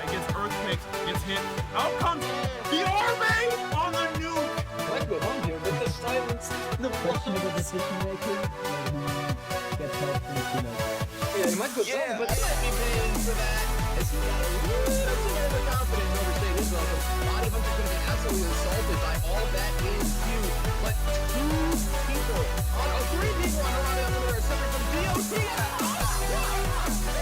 Gets earthquakes, gets hit. Out comes the army on the nuke! What goes on here with the silence? The questionable decision making. Gets help from the team. Yeah, he might go down, but he might be paying for that. As he got a little too overconfident in overstaying his welcome. Body Hunter's going to be absolutely assaulted by all that is huge. But three people on Horizon Limiter are suffering from DOT.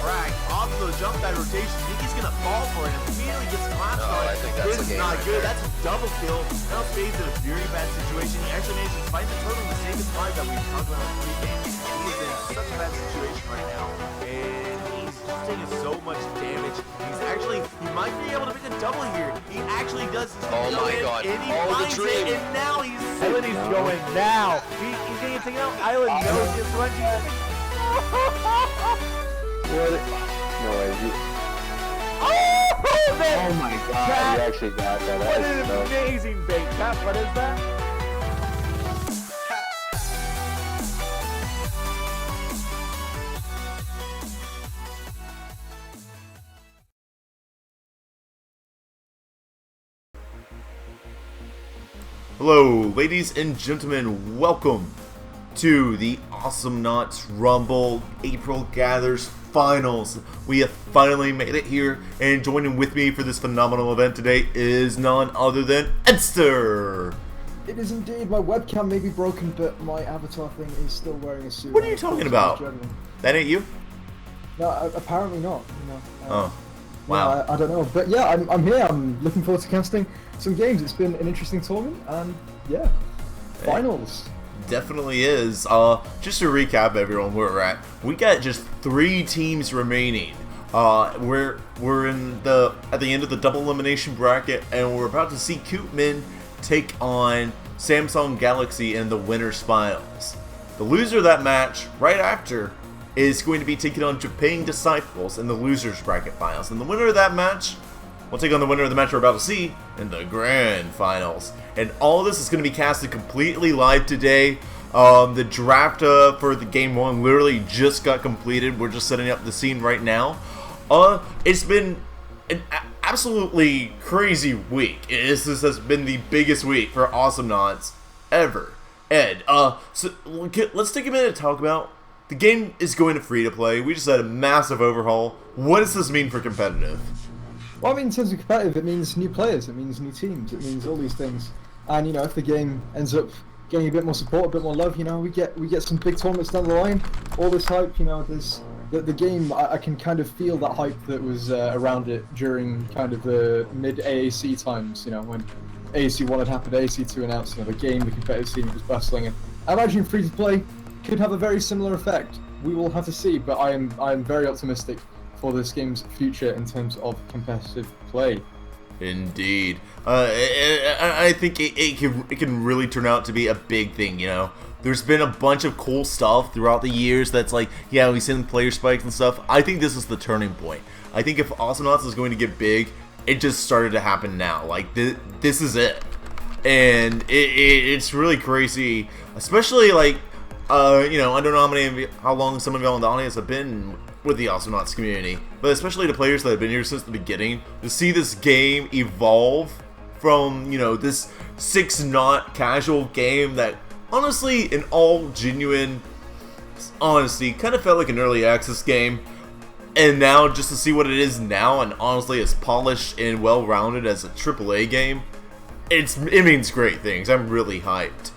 Frag off the jump pad rotation. Think he's gonna fall for it. Immediately gets collapsed on it. I think that's this is not good. That's a double kill. Now Spade's in a very bad situation. He actually managed to fight the total to save his life that we've talked about in pre-game. He's in such a bad situation right now. And he's just taking so much damage. He might be able to make a double here. He actually does. Oh my god. And he Oh, the finds dream. it, and now he's going now. He's getting taken out. Island knows his lunges. No way. Oh my god, he actually got that. What an amazing bait. Pat, what is that? Hello, ladies and gentlemen. Welcome to the Awesomenauts Rumble April Gathers Finals. We have finally made it here, and joining with me for this phenomenal event today is none other than Edster. It is indeed. My webcam may be broken, but my avatar thing is still wearing a suit. What are you talking about? That ain't you? No, apparently not. Oh, wow. Yeah, I don't know, but yeah, I'm here. I'm looking forward to casting some games. It's been an interesting tournament, and yeah, finals. Definitely is. Just to recap everyone where we're at, we got just 3 teams remaining. We're at the end of the double elimination bracket, and we're about to see Koopman take on Samsung Galaxy in the winners finals. The loser of that match right after is going to be taking on Japan Disciples in the losers bracket finals, and the winner of that match will take on the winner of the match we're about to see in the grand finals. And all this is going to be casted completely live today. The draft for the game 1 literally just got completed. We're just setting up the scene right now. It's been an absolutely crazy week. This has been the biggest week for Awesomenauts ever. Ed, so let's take a minute to talk about the game is going to free to play. We just had a massive overhaul. What does this mean for competitive? Well, I mean, in terms of competitive, it means new players, it means new teams, it means all these things. And you know, if the game ends up getting a bit more support, a bit more love, you know, we get some big tournaments down the line. All this hype, you know, there's the game. I can kind of feel that hype that was around it during kind of the mid AAC times. You know, when AAC 1 had happened, AAC 2 announced, you know, the game, the competitive scene was bustling, and I imagine free to play could have a very similar effect. We will have to see, but I am very optimistic for this game's future in terms of competitive play. Indeed. I think it can really turn out to be a big thing, you know. There's been a bunch of cool stuff throughout the years that's like, yeah, we send player spikes and stuff. I think this is the turning point. I think if Awesomenauts is going to get big, it just started to happen now. Like, this is it. And it's really crazy, especially like, you know, I don't know how long some of y'all in the audience have been with the Awesomenauts community, but especially the players that have been here since the beginning, to see this game evolve from, you know, this 6-knot casual game that honestly, in all genuine honesty, kind of felt like an early access game, and now just to see what it is now, and honestly as polished and well-rounded as a AAA game, it means great things. I'm really hyped.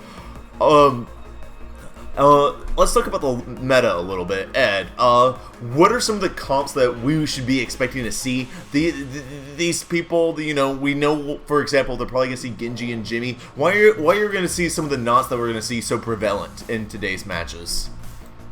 Let's talk about the meta a little bit. Ed, what are some of the comps that we should be expecting to see? These people, you know, we know, for example, they're probably going to see Genji and Jimmy. Why are you going to see some of the knots that we're going to see so prevalent in today's matches?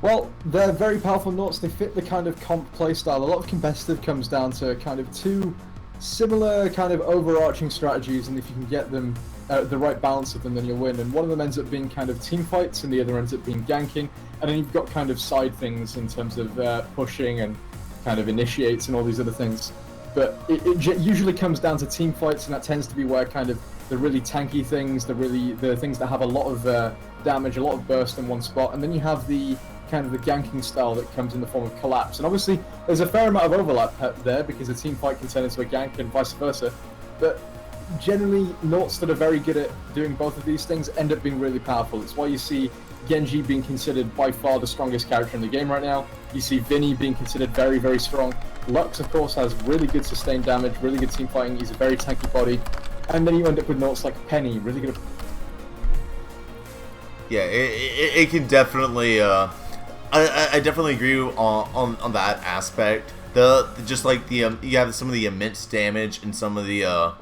Well, they're very powerful knots. They fit the kind of comp playstyle. A lot of competitive comes down to kind of 2 similar kind of overarching strategies, and if you can get them the right balance of them, then you'll win. And one of them ends up being kind of team fights, and the other ends up being ganking. And then you've got kind of side things in terms of pushing and kind of initiates and all these other things. But it usually comes down to team fights, and that tends to be where kind of the really tanky things, the things that have a lot of damage, a lot of burst in one spot, and then you have the kind of the ganking style that comes in the form of collapse. And obviously, there's a fair amount of overlap there because a team fight can turn into a gank and vice versa. But generally, Nauts that are very good at doing both of these things end up being really powerful. It's why you see Genji being considered by far the strongest character in the game right now. You see Vinny being considered very, very strong. Lux, of course, has really good sustained damage, really good team fighting. He's a very tanky body. And then you end up with Nauts like Penny, really good. Yeah, it can definitely. I definitely agree on that aspect. Just like you have some of the immense damage and some of the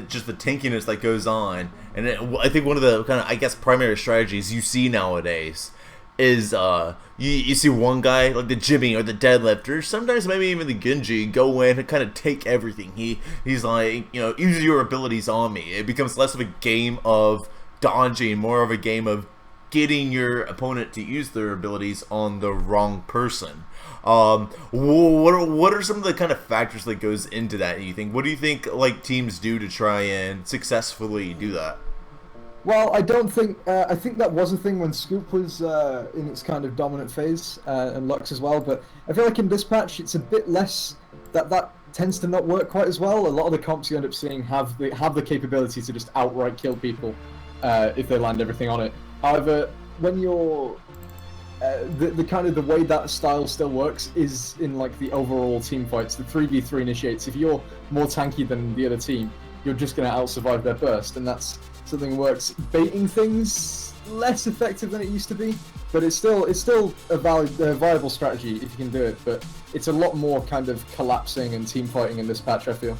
just the tankiness that goes on. And I think one of the kind of, I guess, primary strategies you see nowadays is you see one guy like the Jimmy or the deadlifter, sometimes maybe even the Genji, go in and kind of take everything. He's like, use your abilities on me. It becomes less of a game of dodging, more of a game of getting your opponent to use their abilities on the wrong person. What are some of the kind of factors that goes into that? You think? What do you think like teams do to try and successfully do that? Well, I don't think. I think that was a thing when Scoop was in its kind of dominant phase, and Lux as well. But I feel like in this patch, it's a bit less. That tends to not work quite as well. A lot of the comps you end up seeing have the capability to just outright kill people if they land everything on it. However, when you're the kind of the way that style still works is in like the overall team fights, the 3v3 initiates. If you're more tanky than the other team, you're just going to out-survive their burst, and that's something that works. Baiting things less effective than it used to be, but it's still a viable strategy if you can do it. But it's a lot more kind of collapsing and team fighting in this patch, I feel.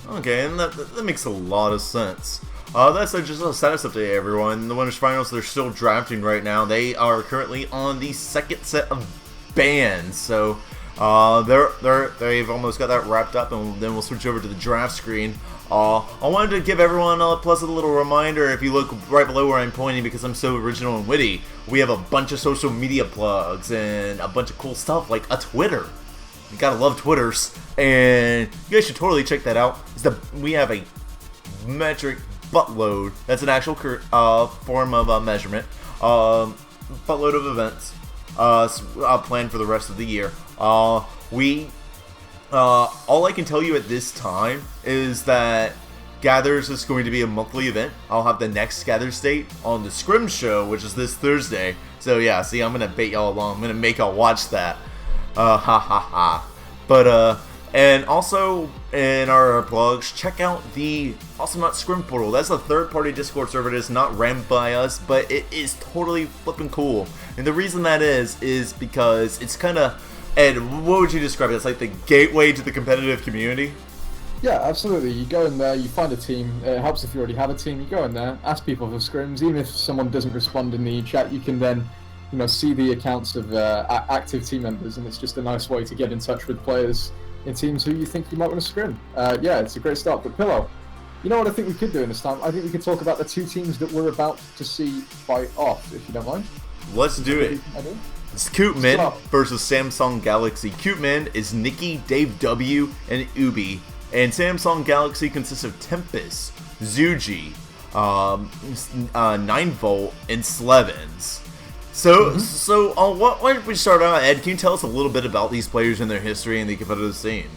Okay, and that makes a lot of sense. That's just a status update, everyone. The winners finals, they're still drafting right now. They are currently on the second set of bans, so they've almost got that wrapped up, and then we'll switch over to the draft screen. I wanted to give everyone a pleasant little reminder. If you look right below where I'm pointing, because I'm so original and witty, we have a bunch of social media plugs and a bunch of cool stuff like a Twitter. You gotta love Twitters, and you guys should totally check that out. We have a metric buttload. That's an actual form of measurement. Buttload of events planned for the rest of the year. All I can tell you at this time is that Gathers is going to be a monthly event. I'll have the next Gathers date on the Scrim show, which is this Thursday. So yeah, see, I'm gonna bait y'all along. I'm gonna make y'all watch that. Ha ha ha. But and also in our blogs, check out the Awesomenauts Scrim portal. That's a third-party Discord server that is not ran by us, but it is totally flipping cool. And the reason that is because it's kind of, Ed, what would you describe it? It's like the gateway to the competitive community? Yeah, absolutely. You go in there, you find a team. It helps if you already have a team. You go in there, ask people for scrims. Even if someone doesn't respond in the chat, you can then, see the accounts of active team members, and it's just a nice way to get in touch with players in teams who you think you might want to scrim. Yeah, it's a great start. But Pillow, you know what I think we could do in this time? I think we could talk about the two teams that we're about to see fight off, if you don't mind. Let's do it. It's Cootman versus Samsung Galaxy. Cootman is Nikki, Dave W, and Ubi. And Samsung Galaxy consists of Tempest, Zuji, 9volt, and Slevens. So why don't we start out, Ed? Can you tell us a little bit about these players and their history in the competitive scene?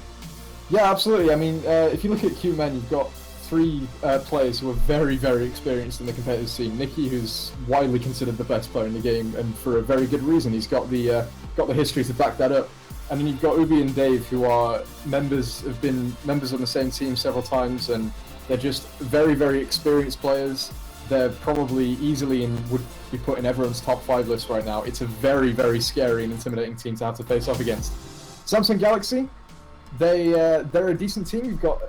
Yeah, absolutely. I mean, if you look at Q-Men, you've got three players who are very, very experienced in the competitive scene. Nikki, who's widely considered the best player in the game, and for a very good reason. He's got the history to back that up. And then you've got Ubi and Dave, who have been members on the same team several times, and they're just very, very experienced players. They're probably easily would be put in everyone's top 5 list right now. It's a very, very scary and intimidating team to have to face off against. Samsung Galaxy, they're a decent team. You've got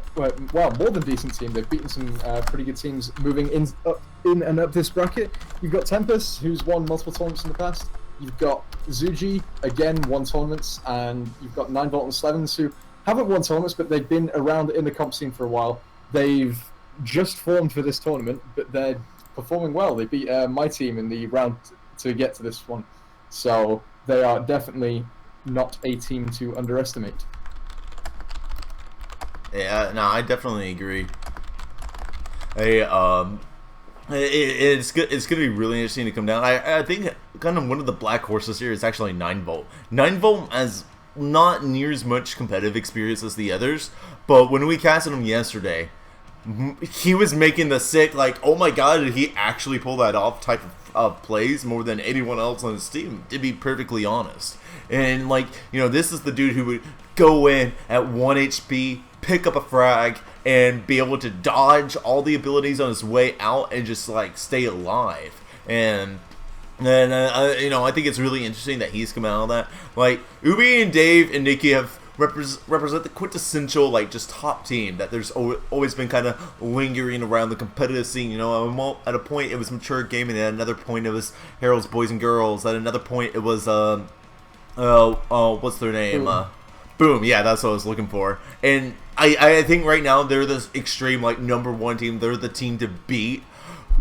more than decent team. They've beaten some pretty good teams moving in and up this bracket. You've got Tempest, who's won multiple tournaments in the past. You've got Zuji, again, won tournaments, and you've got 9volt and Slevens, who haven't won tournaments, but they've been around in the comp scene for a while. They've just formed for this tournament, but they're performing well. They beat my team in the round to get to this one. So they are definitely not a team to underestimate. Yeah, no, I definitely agree. It's good. It's gonna be really interesting to come down. I think kind of one of the black horses here is actually 9-Volt. 9-Volt has not near as much competitive experience as the others, but when we casted him yesterday, he was making the sick, like, oh my god, did he actually pull that off type of plays more than anyone else on his team, to be perfectly honest. And, like, you know, this is the dude who would go in at 1 HP, pick up a frag, and be able to dodge all the abilities on his way out and just, like, stay alive. And you know, I think it's really interesting that he's come out of that. Like, Ubi and Dave and Nikki have represent the quintessential, like, just top team that there's always been kind of lingering around the competitive scene. You know, at a point it was mature gaming, at another point it was Harold's Boys and Girls, at another point it was what's their name? Boom. Yeah, that's what I was looking for. And I think right now they're this extreme, like, #1 team. They're the team to beat.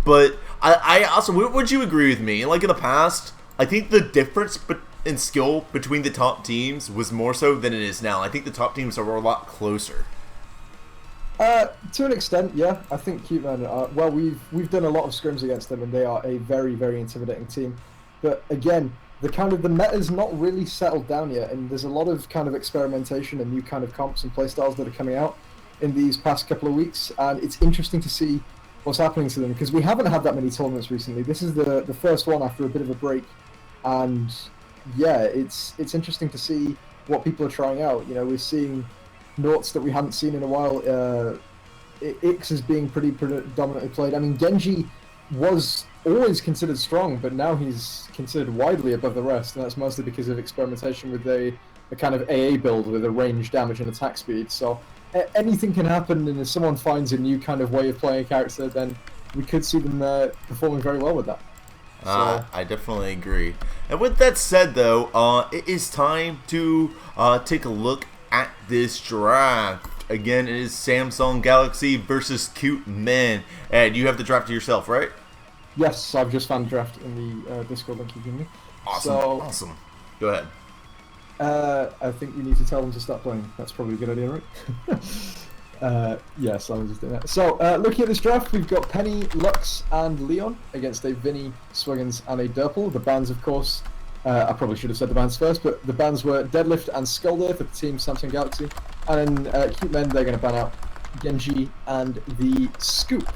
But I also, would you agree with me? Like, in the past, I think the difference in skill between the top teams was more so than it is now. I think the top teams are a lot closer. To an extent, yeah. I think Cute Men are, well, we've done a lot of scrims against them, and they are a very, very intimidating team. But again, the meta's not really settled down yet, and there's a lot of kind of experimentation and new kind of comps and playstyles that are coming out in these past couple of weeks, and it's interesting to see what's happening to them, because we haven't had that many tournaments recently. This is the first one after a bit of a break, and yeah, it's interesting to see what people are trying out. You know, we're seeing Noughts that we hadn't seen in a while. Ix is being pretty predominantly played. I mean, Genji was always considered strong, but now he's considered widely above the rest, and that's mostly because of experimentation with a kind of AA build with a range, damage, and attack speed. So anything can happen, and if someone finds a new kind of way of playing a character, then we could see them performing very well with that. So, I definitely agree. And with that said, though, it is time to take a look at this draft. Again, it is Samsung Galaxy versus Cute Men, and you have the draft to yourself, right? yes, I've just found the draft in the Discord link you gave me. Awesome, So, awesome. Go ahead. I think we need to tell them to start playing. That's probably a good idea, right? Yes, I was just doing that. So, looking at this draft, we've got Penny, Lux, and Leon against a Vinny, Swiggins, and a Durple. The bans, of course, I probably should have said the bans first, but the bans were Deadlift and Skulder for the team Samsung Galaxy. And then Cute Men, they're going to ban out Genji and the Scoop.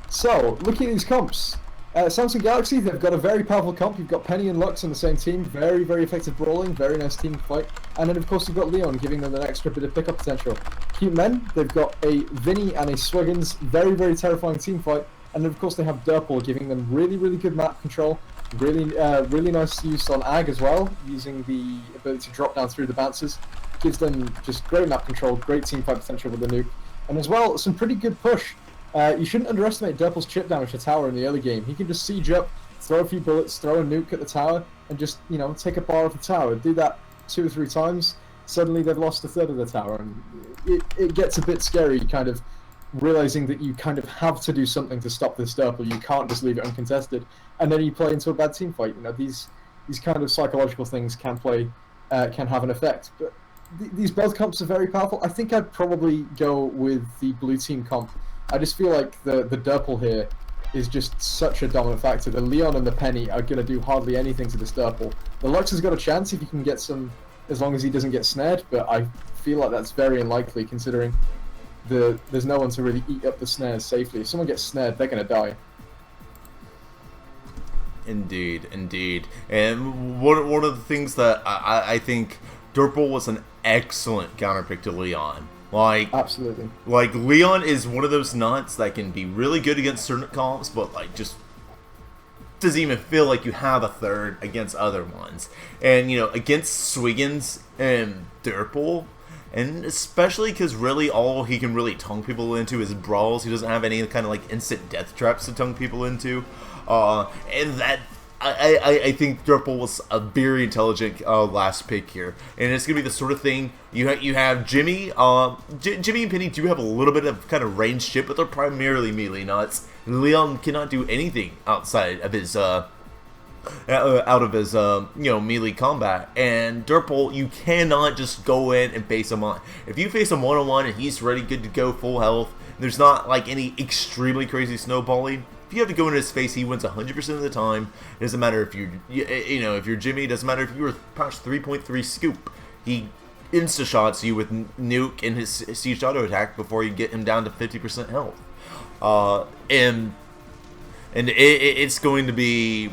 So, looking at these comps, Samsung Galaxy, they've got a very powerful comp. You've got Penny and Lux on the same team. Very, very effective brawling. Very nice team fight. And then, of course, you've got Leon, giving them an extra bit of pickup potential. Cute Men, they've got a Vinny and a Swiggins. Very, very terrifying team fight. And then, of course, they have Durple, giving them really, really good map control. Really, really nice use on Ag as well, using the ability to drop down through the bouncers. Gives them just great map control, great team fight potential with the nuke. And as well, some pretty good push. You shouldn't underestimate Durple's chip damage to tower in the early game. He can just siege up, throw a few bullets, throw a nuke at the tower, and just, you know, take a bar off the tower. Do that 2 or 3 times, suddenly they've lost a third of the tower, and it gets a bit scary, kind of realizing that you kind of have to do something to stop this Durple. You can't just leave it uncontested, and then you play into a bad team fight. You know, these kind of psychological things can have an effect. But these both comps are very powerful. I think I'd probably go with the blue team comp. I just feel like the Durple here is just such a dominant factor. The Leon and the Penny are going to do hardly anything to this Durple. The Lux has got a chance if he can get some, as long as he doesn't get snared, but I feel like that's very unlikely considering there's no one to really eat up the snares safely. If someone gets snared, they're going to die. Indeed, indeed. And one of the things that I think Durple was an excellent counterpick to Leon. Like, absolutely. Like, Leon is one of those nuts that can be really good against certain comps, but, like, just doesn't even feel like you have a third against other ones. And, you know, against Swiggins and Durple, and especially because really all he can really tongue people into is brawls. He doesn't have any kind of, like, instant death traps to tongue people into. And that, I think Durple was a very intelligent last pick here, and it's gonna be the sort of thing you have Jimmy. Jimmy and Penny do have a little bit of kind of range shit, but they're primarily melee nuts. Leon cannot do anything outside of his out of his melee combat. And Dirtball, you cannot just go in and face him on. If you face him one-on-one and he's ready, good to go, full health, there's not like any extremely crazy snowballing. If you have to go into his face, he wins 100% of the time. It doesn't matter if you're, if you're Jimmy. It doesn't matter if you were patch 3.3 scoop. He insta-shots you with nuke and his siege auto attack before you get him down to 50% health. And it's going to be,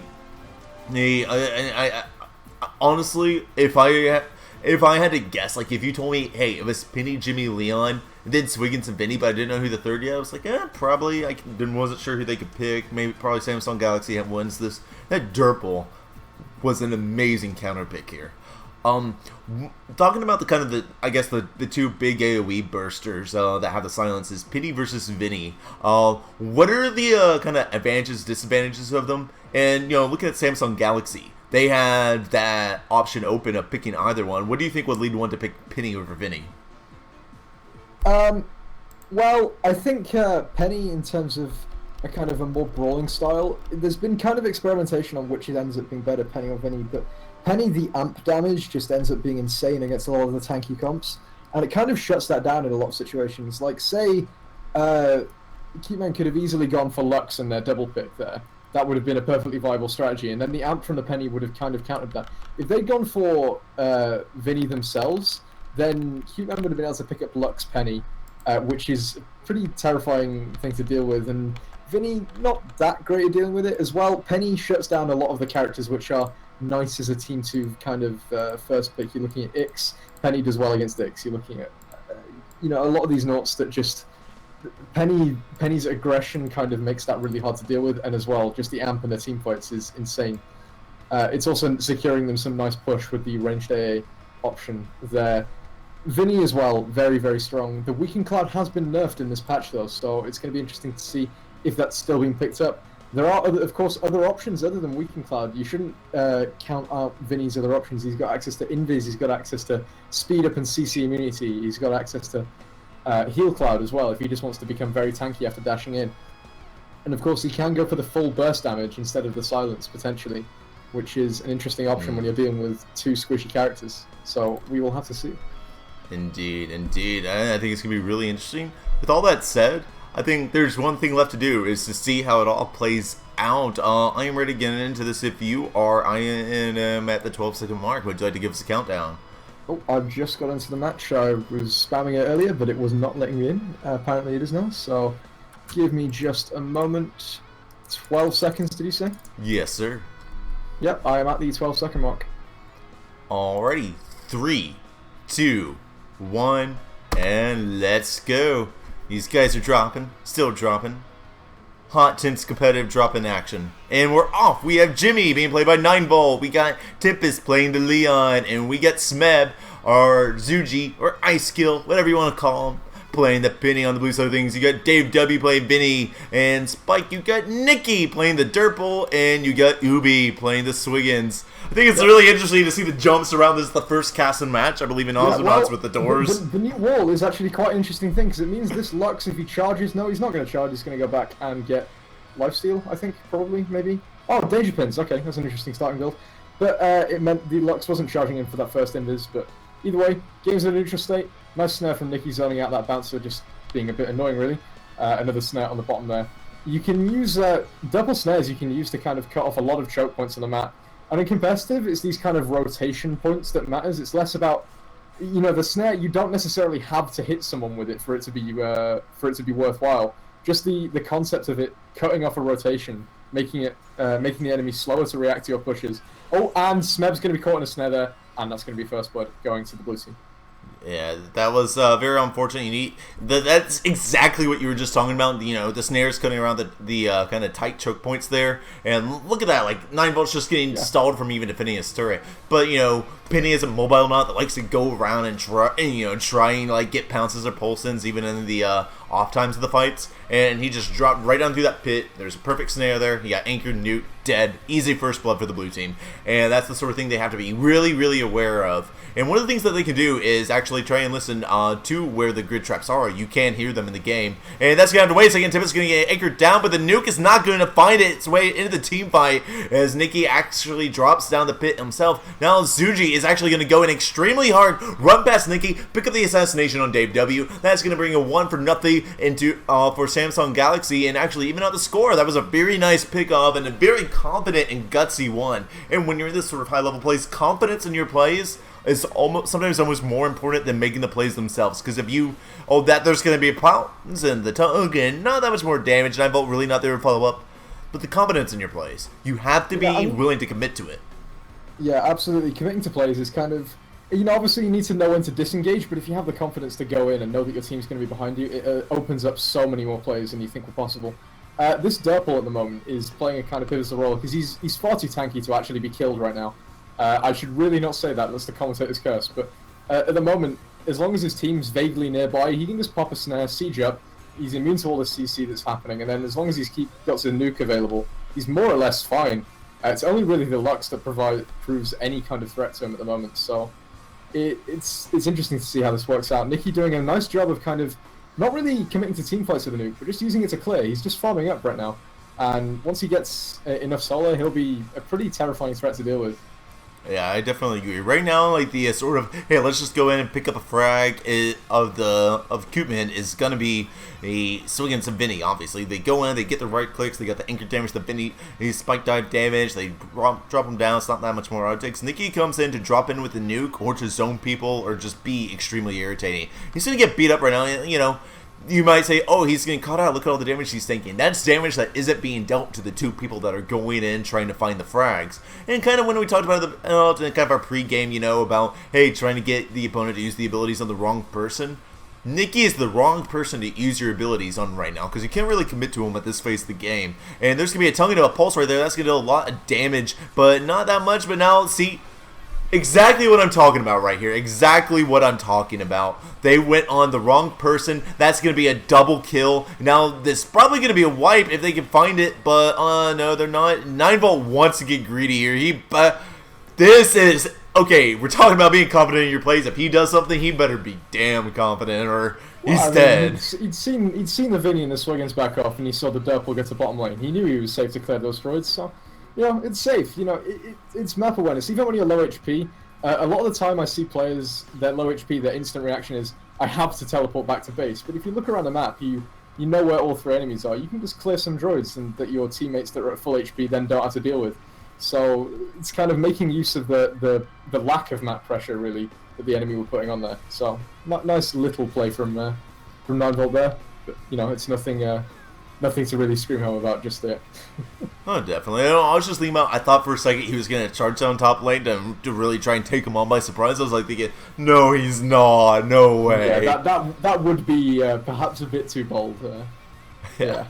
honestly, if I had to guess, like if you told me, hey, it was Penny, Jimmy, Leon, then Swiggins and Vinny, but I didn't know who the third yet, I was like, probably. I wasn't sure who they could pick. Maybe probably Samsung Galaxy wins this. That Dirtball was an amazing counter pick here. Talking about the kind of the two big AoE bursters that have the silences, Penny versus Vinny. What are the kind of advantages, disadvantages of them? And looking at Samsung Galaxy, they had that option open of picking either one. What do you think would lead one to pick Penny over Vinny? Well, I think Penny, in terms of a kind of a more brawling style, there's been kind of experimentation on which it ends up being better, Penny or Vinny, but Penny, the amp damage just ends up being insane against a lot of the tanky comps, and it kind of shuts that down in a lot of situations. Like, say, Keepman could have easily gone for Lux and their double pick there. That would have been a perfectly viable strategy, and then the amp from the Penny would have kind of countered that. If they'd gone for Vinny themselves, then Keepman would have been able to pick up Lux Penny, which is a pretty terrifying thing to deal with, and Vinny, not that great at dealing with it as well. Penny shuts down a lot of the characters which are nice as a team 2 kind of first pick. You're looking at Ix. Penny does well against Ix. You're looking at a lot of these notes that just Penny's aggression kind of makes that really hard to deal with, and as well just the amp and the team fights is insane. It's also securing them some nice push with the ranged AA option there. Vinny as well, very, very strong. The Weakened Cloud has been nerfed in this patch though, so it's going to be interesting to see if that's still being picked up. There are, of course, other options other than Weakened Cloud. You shouldn't count out Vinny's other options. He's got access to Invis, he's got access to Speed Up and CC Immunity, he's got access to Heal Cloud as well if he just wants to become very tanky after dashing in. And of course he can go for the full burst damage instead of the silence, potentially, which is an interesting option when you're dealing with two squishy characters. So we will have to see. Indeed, indeed. I think it's going to be really interesting. With all that said, I think there's one thing left to do, is to see how it all plays out. I am ready to get into this if you are. I am at the 12-second mark. Would you like to give us a countdown? Oh, I've just got into the match. I was spamming it earlier, but it was not letting me in. Apparently it is now, so give me just a moment. 12 seconds, did you say? Yes, sir. Yep, I am at the 12-second mark. Alrighty. 3, 2, 1, and let's go. These guys are dropping, still dropping. Hot, tense, competitive drop in action. And we're off. We have Jimmy being played by 9Volt. We got Tippus playing the Leon. And we got Smeb, or Zuji, or Ice Skill, whatever you want to call him, playing the Penny on the blue side of things. You got Dave W playing Vinny. And Spike, you got Nikki playing the Dirtball. And you got Ubi playing the Swiggins. I think it's really interesting to see the jumps around. This is the first casting match, I believe, in Awesomenauts with the doors. The new wall is actually quite an interesting thing, because it means this Lux, if he charges... No, he's not going to charge. He's going to go back and get lifesteal, I think, probably, maybe. Oh, Danger Pins. Okay, that's an interesting starting build. But it meant the Lux wasn't charging in for that first invis. But either way, game's in a neutral state. Nice snare from Nikki zoning out that bouncer, just being a bit annoying, really. Another snare on the bottom there. You can use double snares you can use to kind of cut off a lot of choke points on the map. And in competitive, it's these kind of rotation points that matters. It's less about, the snare. You don't necessarily have to hit someone with it for it to be worthwhile. Just the concept of it cutting off a rotation, making the enemy slower to react to your pushes. Oh, and Smeb's going to be caught in a snare there, and that's going to be first blood going to the blue team. Yeah, that was very unfortunate. That's exactly what you were just talking about. The snares cutting around the kind of tight choke points there. And look at that, like 9Volt's just getting stalled from even defending his turret. But Penny is a mobile not that likes to go around and try and like get pounces or pulse-ins even in the off times of the fights. And he just dropped right down through that pit. There's a perfect snare there. He got anchored, nuked, dead. Easy first blood for the blue team. And that's the sort of thing they have to be really, really aware of. And one of the things that they can do is actually actually try and listen to where the grid traps are. You can hear them in the game. And that's going to have to wait a second. Tippet's going to get anchored down, but the nuke is not going to find its way into the team fight as Nikki actually drops down the pit himself. Now Zuji is actually going to go in extremely hard, run past Nikki, pick up the assassination on Dave W. That's going to bring a 1-0 into for Samsung Galaxy and actually even out the score. That was a very nice pick off and a very confident and gutsy one. And when you're in this sort of high level plays, confidence in your plays is sometimes almost more important than making the plays themselves. Because if you, that there's going to be pounds in the tongue and not that much more damage, and I vote really not there to follow up. But the confidence in your plays, you have to be willing to commit to it. Yeah, absolutely. Committing to plays is kind of, obviously you need to know when to disengage, but if you have the confidence to go in and know that your team's going to be behind you, it opens up so many more plays than you think were possible. This Durple at the moment is playing a kind of pivotal role because he's far too tanky to actually be killed right now. I should really not say that, that's the commentator's curse, but at the moment, as long as his team's vaguely nearby, he can just pop a snare, siege up, he's immune to all the CC that's happening, and then as long as he's got a nuke available, he's more or less fine. It's only really the Lux that proves any kind of threat to him at the moment, so it's interesting to see how this works out. Nikki doing a nice job of kind of not really committing to team fights with the nuke, but just using it to clear. He's just farming up right now, and once he gets enough solo, he'll be a pretty terrifying threat to deal with. Yeah, I definitely agree. Right now, like the sort of, hey, let's just go in and pick up a frag of Koopman is gonna be a swing against Vinny. Obviously, they go in, they get the right clicks, they got the anchor damage, the Vinny, the spike dive damage, they drop him down. It's not that much more outtakes. Nikki comes in to drop in with the nuke or to zone people or just be extremely irritating. He's gonna get beat up right now. You might say, oh, he's getting caught out. Look at all the damage he's taking. That's damage that isn't being dealt to the two people that are going in trying to find the frags. And kind of when we talked about kind of our pre-game, about, hey, trying to get the opponent to use the abilities on the wrong person. Nikki is the wrong person to use your abilities on right now because you can't really commit to him at this phase of the game. And there's going to be a tongue into a pulse right there. That's going to do a lot of damage, but not that much. But now, see, exactly what I'm talking about right here. Exactly what I'm talking about. They went on the wrong person. That's going to be a double kill. Now, this is probably going to be a wipe if they can find it, but no, they're not. 9Volt wants to get greedy here. This is, okay, we're talking about being confident in your plays. If he does something, he better be damn confident or he's dead. He'd seen the Vinny and the Swiggins back off, and he saw the Durple get to bottom lane. He knew he was safe to clear those droids, so it's safe. It's map awareness. Even when you're low HP, a lot of the time I see players, they're low HP, their instant reaction is, I have to teleport back to base. But if you look around the map, you know where all three enemies are. You can just clear some droids and that your teammates that are at full HP then don't have to deal with. So it's kind of making use of the lack of map pressure, really, that the enemy were putting on there. So nice little play from 9Volt there. But, it's nothing to really scream home about just there. Oh, definitely. I was just thinking about, I thought for a second he was going to charge down top lane to really try and take him on by surprise. I was like thinking, no, he's not. No way. Yeah, that would be perhaps a bit too bold. Yeah.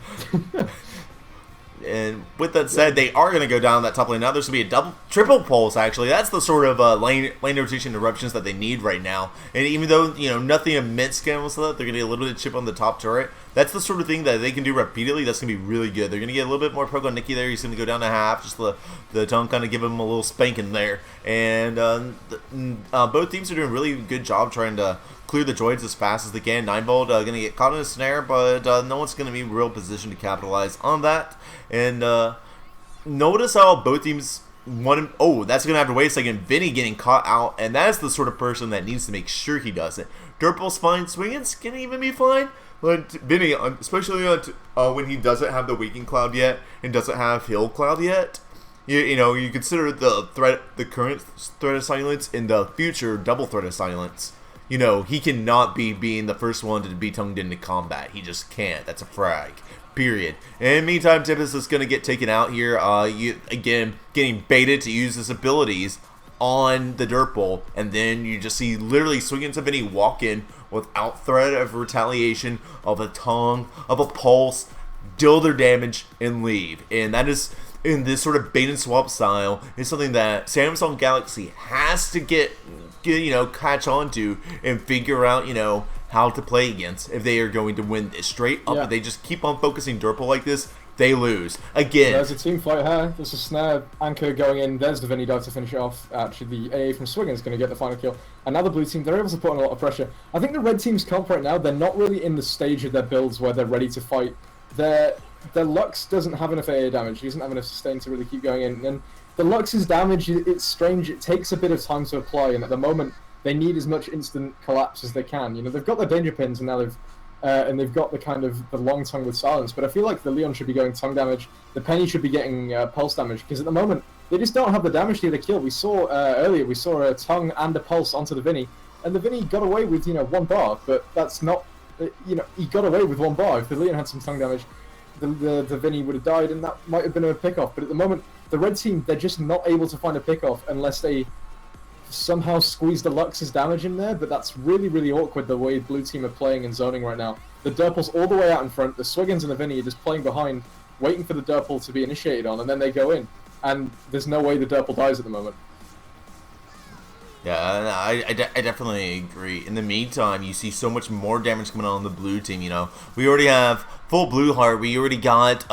And with that said, they are going to go down that top lane now. There's going to be a triple pulse, actually. That's the sort of lane rotation interruptions that they need right now. And even though, nothing immense scandals that, they're going to get a little bit of chip on the top turret. That's the sort of thing that they can do repeatedly. That's going to be really good. They're going to get a little bit more poke on Nikki there. He's going to go down to half. Just the tongue kind of give him a little spanking there. And both teams are doing a really good job trying to clear the droids as fast as they can. 9Volt going to get caught in a snare, but no one's going to be in real position to capitalize on that. And notice how both teams that's going to have to wait a second. Vinny getting caught out, and that's the sort of person that needs to make sure he does it. Durple's fine. Swingins can even be fine. But Vinny, especially when he doesn't have the Waking Cloud yet and doesn't have Hill Cloud yet, you consider the current threat of silence and the future double threat of silence. He cannot be being the first one to be tongued into combat. He just can't. That's a frag. Period. And meantime, Tempest is going to get taken out here. Again, getting baited to use his abilities on the Durple, and then you just see literally swinging to Vinny walk in without threat of retaliation, of a tongue, of a pulse, deal their damage, and leave. And that is, in this sort of bait and swap style, is something that Samsung Galaxy has to get catch on to and figure out, how to play against if they are going to win this straight up. Yeah. If they just keep on focusing Durple like this, they lose. Again, There's a team fight here. There's a snare anchor going in. There's the Vinny dive to finish it off. Actually, the AA from Swiggen is going to get the final kill. And now the blue team, they're able to put on a lot of pressure. I think the red team's comp right now, they're not really in the stage of their builds where they're ready to fight. Their Lux doesn't have enough AA damage. He doesn't have enough sustain to really keep going in. And the Lux's damage, it's strange. It takes a bit of time to apply. And at the moment, they need as much instant collapse as they can. You know, they've got the danger pins and now they've got the kind of the long tongue with silence. But I feel like the Leon should be going tongue damage. The Penny should be getting pulse damage because at the moment they just don't have the damage to get a kill. We saw earlier we saw a tongue and a pulse onto the Vinny, and the Vinny got away with 1 bar. But that's not he got away with 1 bar. If the Leon had some tongue damage, the Vinny would have died, and that might have been a pick-off. But at the moment, the red team, they're just not able to find a pick-off unless they somehow squeeze the Lux's damage in there, but that's really, really awkward the way blue team are playing and zoning right now. The Durple's all the way out in front, the Swiggins and the Vinny are just playing behind, waiting for the Durple to be initiated on, and then they go in. And there's no way the Durple dies at the moment. Yeah, I definitely agree. In the meantime, you see so much more damage coming on the blue team, We already have full blue heart. We already got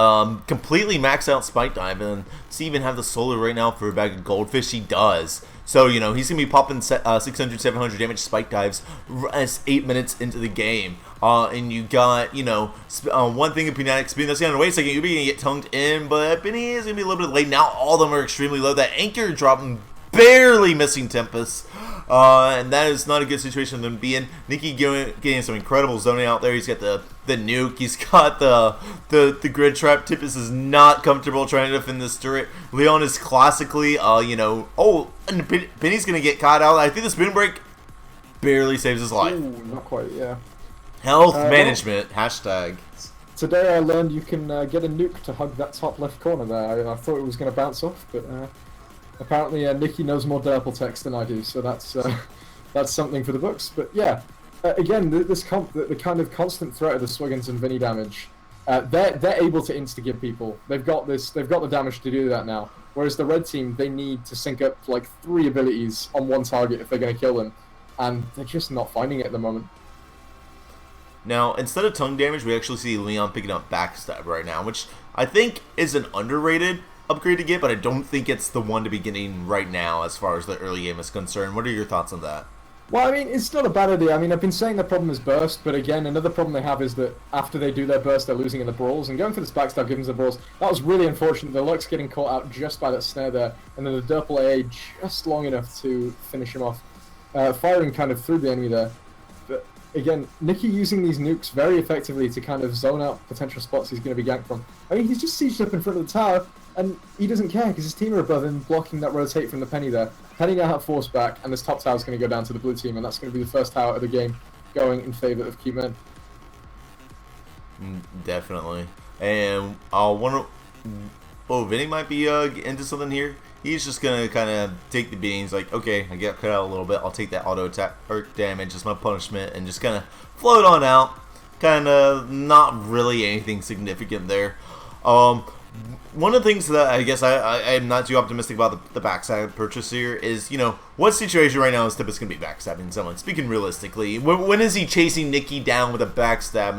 completely maxed out spike dive. And to even have the solar right now for a bag of goldfish, he does. So, he's going to be popping 600, 700 damage spike dives as 8 minutes into the game. And you got, one thing in Pneumatic Speed. That's going to wait a second. You're going to get tongued in, but Benny is going to be a little bit late. Now all of them are extremely low. That anchor dropping, barely missing Tempest. And that is not a good situation for them to be in. Nikki getting some incredible zoning out there. He's got the nuke. He's got the grid trap. Tempest is not comfortable trying to defend this turret. Leon is classically, oh, and Penny's going to get caught out. I think the spoon break barely saves his life. Ooh, not quite, yeah. Health management, hashtag. Today I learned you can get a nuke to hug that top left corner there. I thought it was going to bounce off, but apparently Nikki knows more Durple text than I do, so that's something for the books. But yeah, again, the kind of constant threat of the Swiggins and Vinny damage, they're able to insta-give people. They've got the damage to do that now. Whereas the red team, they need to sync up like 3 abilities on 1 target if they're going to kill them, and they're just not finding it at the moment. Now, instead of tongue damage, we actually see Leon picking up backstab right now, which I think is an underrated upgrade to get, but I don't think it's the one to be getting right now as far as the early game is concerned. What are your thoughts on that? Well, I mean, it's not a bad idea. I mean, I've been saying the problem is burst, but again, another problem they have is that after they do their burst, they're losing in the brawls, and going for this backstab gives them the brawls. That was really unfortunate. The Lux getting caught out just by that snare there, and then the Durple AA just long enough to finish him off, firing kind of through the enemy there. But again, Nikki using these nukes very effectively to kind of zone out potential spots he's going to be ganked from. I mean, he's just sieged up in front of the tower, and he doesn't care because his team are above him, blocking that rotate from the Penny there. Penny now have force back, and this top tower is going to go down to the blue team, and that's going to be the first tower of the game going in favor of Q-Men. Definitely. And Vinny might be into something here. He's just going to kind of take the beans, like, okay, I get cut out a little bit. I'll take that auto attack or damage as my punishment and just kind of float on out. Kind of not really anything significant there. One of the things that I guess I am not too optimistic about the backstab purchase here is, what situation right now is Tempest going to be backstabbing someone? Speaking realistically, when is he chasing Nikki down with a backstab,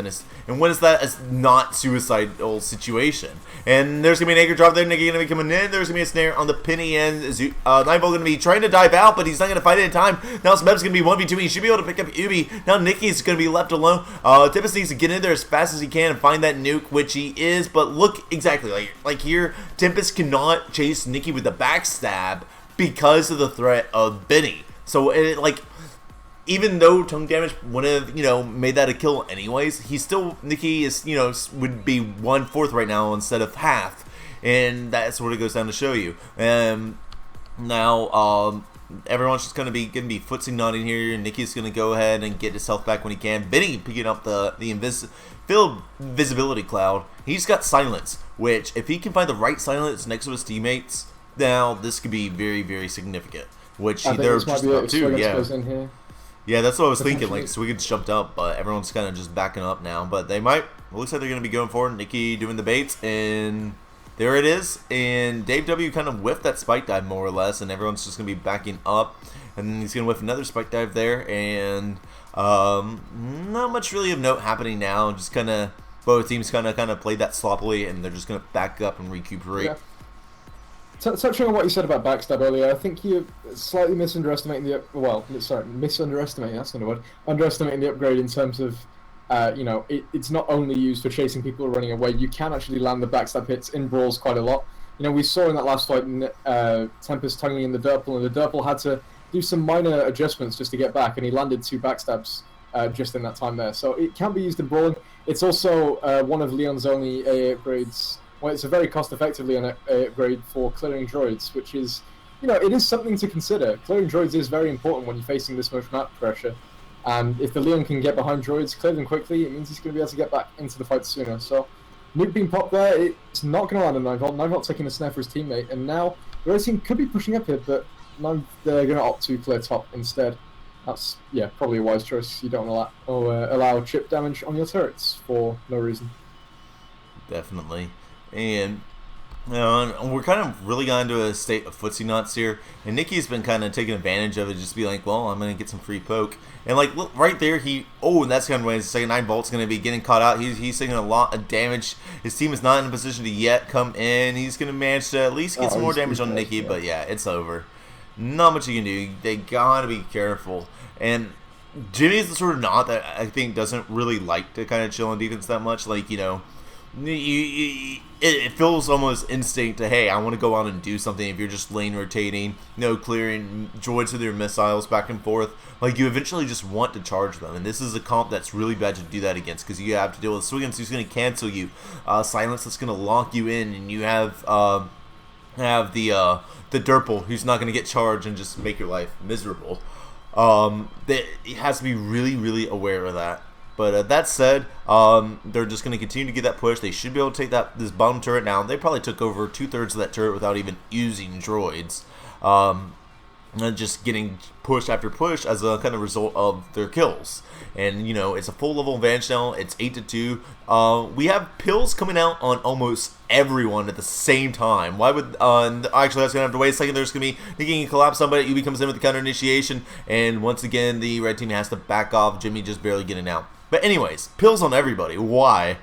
and when is that a not suicidal situation? And there's going to be an anchor drop there, Nikki going to be coming in, there's going to be a snare on the Penny end, Nightball going to be trying to dive out, but he's not going to fight it in time. Now Smeb's going to be 1v2, he should be able to pick up Ubi. Now Nikki's going to be left alone. Tempest needs to get in there as fast as he can and find that nuke, which he is, but look exactly, like here, Tempest cannot chase Nikki with the backstab because of the threat of Benny. So, even though tongue damage would have, made that a kill anyways, Nikki is, would be 1/4 right now instead of half. And that's what it goes down to show you. Now, everyone's just going to be footsie nodding here. Nikki's going to go ahead and get his health back when he can. Benny picking up the invisibility cloud. He's got silence, which if he can find the right silence next to his teammates, now this could be very, very significant. Which they're just about to, yeah. Yeah, that's what I was thinking. Like, Swiggins jumped up, but everyone's kind of just backing up now. But they might. It looks like they're going to be going forward. Nikki doing the baits, and there it is. And Dave W kind of whiffed that spike dive more or less, and everyone's just going to be backing up. And then he's going to whiff another spike dive there, and not much really of note happening now. Just kind of both teams kind of played that sloppily, and they're just going to back up and recuperate. Yeah. Touching on what you said about backstab earlier, I think you're slightly misunderestimating misunderestimating, that's not a word, underestimating the upgrade in terms of, it's not only used for chasing people who are running away. You can actually land the backstab hits in brawls quite a lot. We saw in that last fight, Tempest tonguing in the Durple, and the Durple had to do some minor adjustments just to get back, and he landed 2 backstabs just in that time there. So it can be used in brawling. It's also one of Leon's only AA upgrades. Well, it's a very cost-effective Leon upgrade for clearing droids, which is, it is something to consider. Clearing droids is very important when you're facing this much map pressure. And if the Leon can get behind droids, clear them quickly, it means he's going to be able to get back into the fight sooner. So, nuke being popped there, it's not going to land on 9volt. 9volt taking a snare for his teammate, and now the red team could be pushing up here, but they're going to opt to clear top instead. That's, probably a wise choice. You don't want to allow chip damage on your turrets for no reason. Definitely. And we're kind of really got into a state of footsie nuts here, and Nicky's been kind of taking advantage of it, just be like, well, I'm going to get some free poke. And like, look, right there, and that's kind of when his second 9volt's going to be getting caught out. He's taking a lot of damage. His team is not in a position to yet come in. He's going to manage to at least get some more damage on Nicky, but yeah, it's over. Not much you can do. They got to be careful. And Jimmy is the sort of knot that I think doesn't really like to kind of chill on defense that much. Like, it feels almost instinct to, hey, I want to go out and do something. If you're just lane rotating, clearing droids with your missiles back and forth, like, you eventually just want to charge them. And this is a comp that's really bad to do that against, because you have to deal with Swiggins who's going to cancel you, Silence that's going to lock you in, and you have the Durple who's not going to get charged and just make your life miserable. It has to be really, really aware of that. But that said, they're just going to continue to get that push. They should be able to take this bottom turret down. They probably took over 2/3 of that turret without even using droids. And just getting push after push as a kind of result of their kills. And, it's a full level advantage now. It's 8-2. We have pills coming out on almost everyone at the same time. Why would, actually, that's going to have to wait a second. There's going to be, Nicky can collapse somebody. UB comes in with the counter initiation. And once again, the red team has to back off. Jimmy just barely getting out. But anyways, pills on everybody. Why?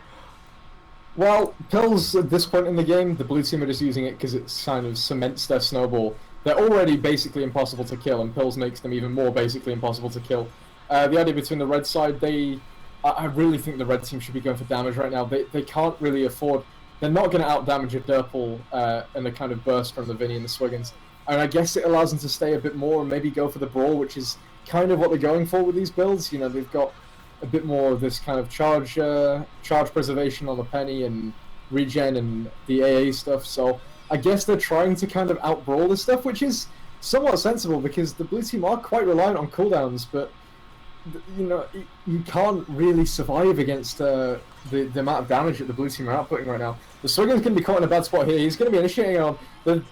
Well, pills at this point in the game, the blue team are just using it because it kind of cements their snowball. They're already basically impossible to kill, and pills makes them even more basically impossible to kill. The idea between the red side, I really think the red team should be going for damage right now. They can't really afford. They're not going to out-damage a Durple and the kind of burst from the Vinny and the Swiggins. And I guess it allows them to stay a bit more and maybe go for the brawl, which is kind of what they're going for with these builds. They've got a bit more of this kind of charge preservation on the Penny and regen and the AA stuff. So I guess they're trying to kind of out-brawl this stuff, which is somewhat sensible because the blue team are quite reliant on cooldowns, but you can't really survive against the amount of damage that the blue team are outputting right now. The Swiggin's going to be caught in a bad spot here. He's going to be initiating on. The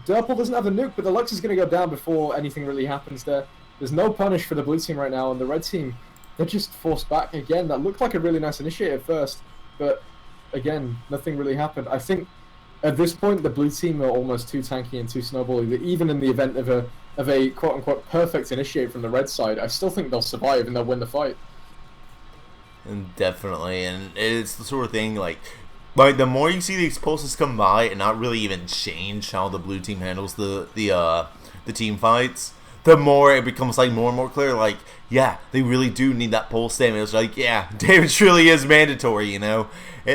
Durple doesn't have the nuke, but the Lux is going to go down before anything really happens there. There's no punish for the blue team right now, and the red team, they're just forced back again. That looked like a really nice initiate at first, but again, nothing really happened. I think at this point, the blue team are almost too tanky and too snowbally that even in the event of a quote-unquote perfect initiate from the red side, I still think they'll survive and they'll win the fight. And definitely, and it's the sort of thing, like the more you see these pulses come by and not really even change how the blue team handles the team fights, the more it becomes like more and more clear, like, yeah, they really do need that pulse damage. It's like, yeah, damage really is mandatory, And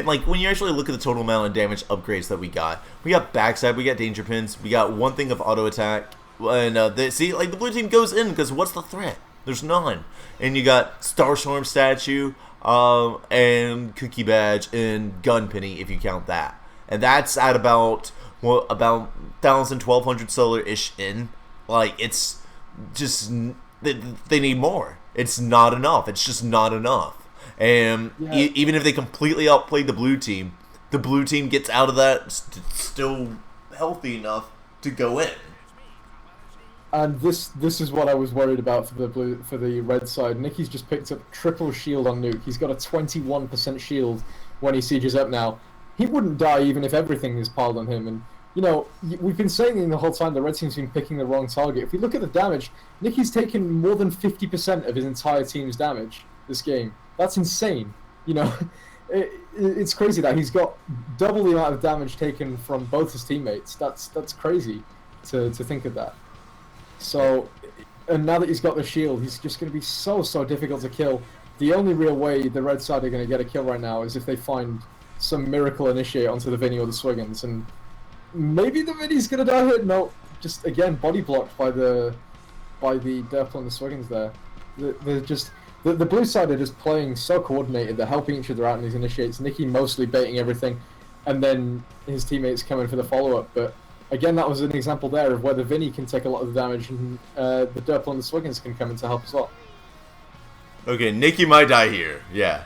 like when you actually look at the total amount of damage upgrades that we got backstab, we got danger pins, we got one thing of auto attack, and the blue team goes in because what's the threat? There's none. And you got Starstorm statue, and Cookie Badge and Gun Penny if you count that, and that's at about 1,000-1,200 solar-ish in. Like, it's just they need more. It's not enough. It's just not enough. And even if they completely outplayed the blue team gets out of that still healthy enough to go in. And this is what I was worried about for the red side. Nicky's just picked up triple shield on Nuke. He's got a 21% shield when he sieges up now. He wouldn't die even if everything is piled on him. And we've been saying the whole time the red team's been picking the wrong target. If we look at the damage, Nicky's taken more than 50% of his entire team's damage this game. That's insane. it's crazy that he's got double the amount of damage taken from both his teammates. That's crazy to think of that. So, and now that he's got the shield, he's just going to be so difficult to kill. The only real way the red side are going to get a kill right now is if they find some miracle initiate onto the Vinny or the Swiggins, and maybe the Vinny's going to die here. No, just again body blocked by the Derpl and the Swiggins there. They're just the blue side are just playing so coordinated. They're helping each other out in these initiates. Nicky mostly baiting everything, and then his teammates coming for the follow-up. But again, that was an example there of where the Vinny can take a lot of the damage, and the Derpl and the Swiggins can come in to help as well. Okay, Nicky might die here. Yeah.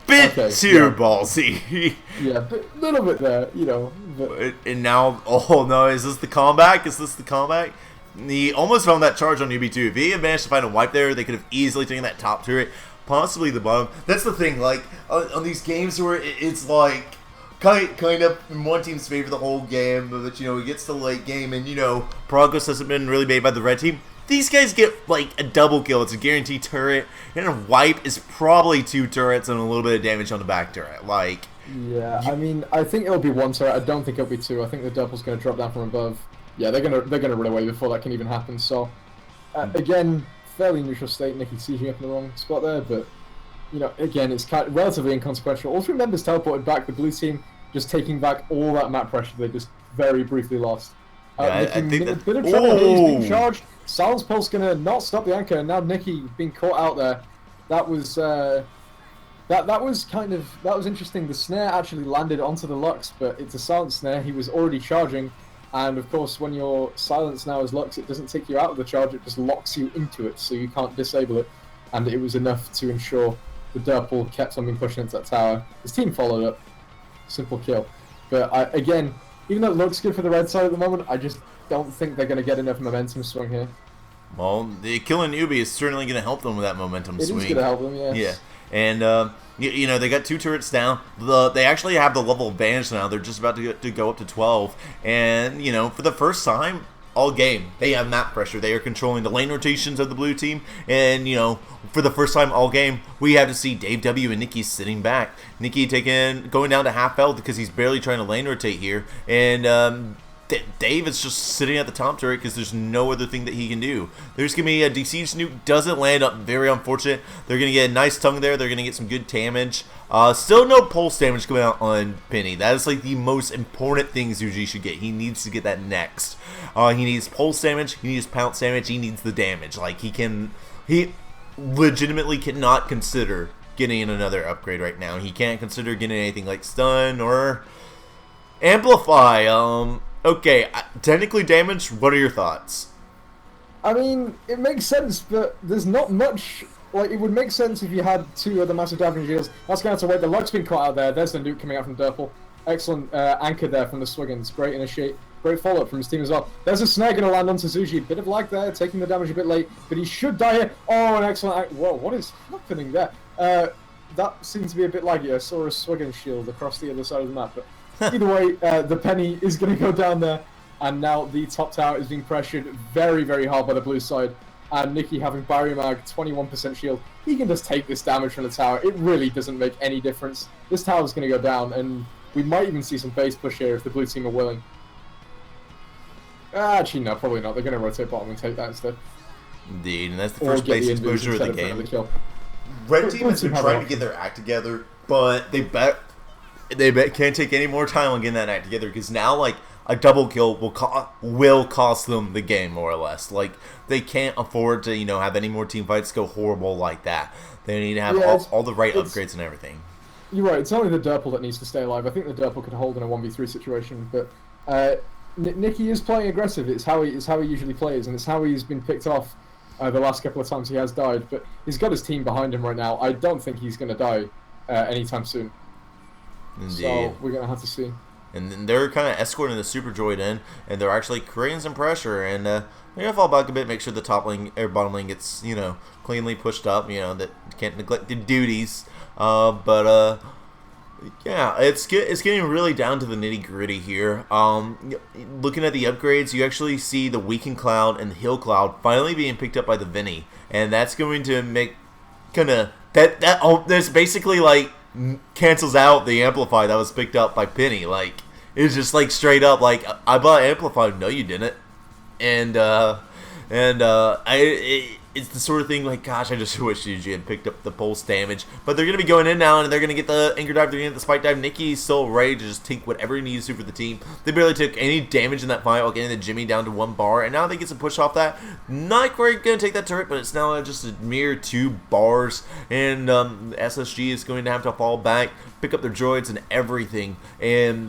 Bit too ballsy. Yeah, but a little bit there, you know. But... And now, oh no, is this the comeback? Is this the comeback? He almost found that charge on UB2. If he had managed to find a wipe there, they could have easily taken that top turret, possibly the bottom. That's the thing, like, on these games where it's like, kind of in one team's favor the whole game, but, you know, it gets to the late game and, you know, progress hasn't been really made by the red team. These guys get, like, a double kill. It's a guaranteed turret, and a wipe is probably 2 turrets and a little bit of damage on the back turret. Like, yeah, I mean, I think it'll be 1 turret. I don't think it'll be 2. I think the Derpl's going to drop down from above. Yeah, they're gonna run away before that can even happen. So, again, fairly neutral state. Nicky sieging up in the wrong spot there, but, you know, again, it's kind of relatively inconsequential. All 3 members teleported back. The blue team just taking back all that map pressure they just very briefly lost. I think that... Bit of trouble here. He's being charged. Silence Pulse gonna not stop the anchor, and now Nicky being caught out there. That was that was interesting. The snare actually landed onto the Lux, but it's a silence snare. He was already charging, and of course, when you're silenced now as Lux, it doesn't take you out of the charge. It just locks you into it, so you can't disable it. And it was enough to ensure the Derpl kept on being pushed into that tower. His team followed up. Simple kill. But again, even though it looks good for the red side at the moment, I just don't think they're going to get enough momentum swing here. Well, the killing Ubi is certainly going to help them with that momentum swing. It is going to help them, yes. Yeah. And, you know, they got 2 turrets down. They actually have the level advantage now. They're just about to go up to 12. And, you know, for the first time all game, they have map pressure. They are controlling the lane rotations of the blue team. And, you know, for the first time all game, we have to see Dave W and Nicky sitting back. Nicky going down to half health because he's barely trying to lane rotate here. And, Dave is just sitting at the top turret because there's no other thing that he can do. There's going to be a Desiege nuke, doesn't land up, very unfortunate. They're going to get a nice tongue there. They're going to get some good damage. Still no pulse damage coming out on Penny. That is like the most important thing Zuji should get. He needs to get that next. He needs pulse damage, he needs pounce damage, he needs the damage. Like he legitimately cannot consider getting another upgrade right now. He can't consider getting anything like stun or amplify. Okay, technically damage, what are your thoughts? I mean, it makes sense, but there's not much. Like, it would make sense if you had 2 other massive damage deals. That's going to have to wait. The Lux being caught out there. There's the nuke coming out from Derpl. Excellent anchor there from the Swiggins. Great initiate. Great follow-up from his team as well. There's a snare going to land onto Zuji. Bit of lag there, taking the damage a bit late, but he should die here. Oh, an excellent... Whoa, what is happening there? That seems to be a bit laggy. I saw a Swiggins shield across the other side of the map, but either way, the Penny is going to go down there, and now the top tower is being pressured very, very hard by the blue side. And Nicky having barrier mag, 21% shield, he can just take this damage from the tower. It really doesn't make any difference. This tower is going to go down, and we might even see some base push here if the blue team are willing. Actually, no, probably not. They're going to rotate bottom and take that instead. Indeed, and that's the first base exposure of the game. Red team has been trying to get their act together, but they can't take any more time on getting that act together, because now, like, a double kill will cost them the game, more or less. Like, they can't afford to, you know, have any more team fights go horrible like that. They need to have all the right upgrades and everything. You're right. It's only the Derpl that needs to stay alive. I think the Derpl could hold in a 1v3 situation, but Nicky is playing aggressive. It's how he usually plays, and it's how he's been picked off the last couple of times he has died. But he's got his team behind him right now. I don't think he's going to die anytime soon. Indeed. So we're going to have to see. And then they're kind of escorting the Super Droid in, and they're actually creating some pressure. And they're going to fall back a bit, make sure the top lane or bottom lane gets, you know, cleanly pushed up. You know, that can't neglect the duties. Yeah, it's getting really down to the nitty gritty here. Looking at the upgrades, you actually see the Weakened Cloud and the Heal Cloud finally being picked up by the Vinny, and that's going to make that's basically like cancels out the Amplify that was picked up by Penny. Like, it was just like straight up like, I bought Amplify. No, you didn't. And it's the sort of thing like, gosh, I just wish you had picked up the pulse damage. But they're going to be going in now, and they're going to get the Anchor Dive, they're going to get the Spike Dive. Nicky's still ready to just take whatever he needs to for the team. They barely took any damage in that fight while getting the Jimmy down to 1 bar, and now they get some push off that. Not quite going to take that turret, but it's now just a mere 2 bars, and SSG is going to have to fall back, pick up their droids and everything, and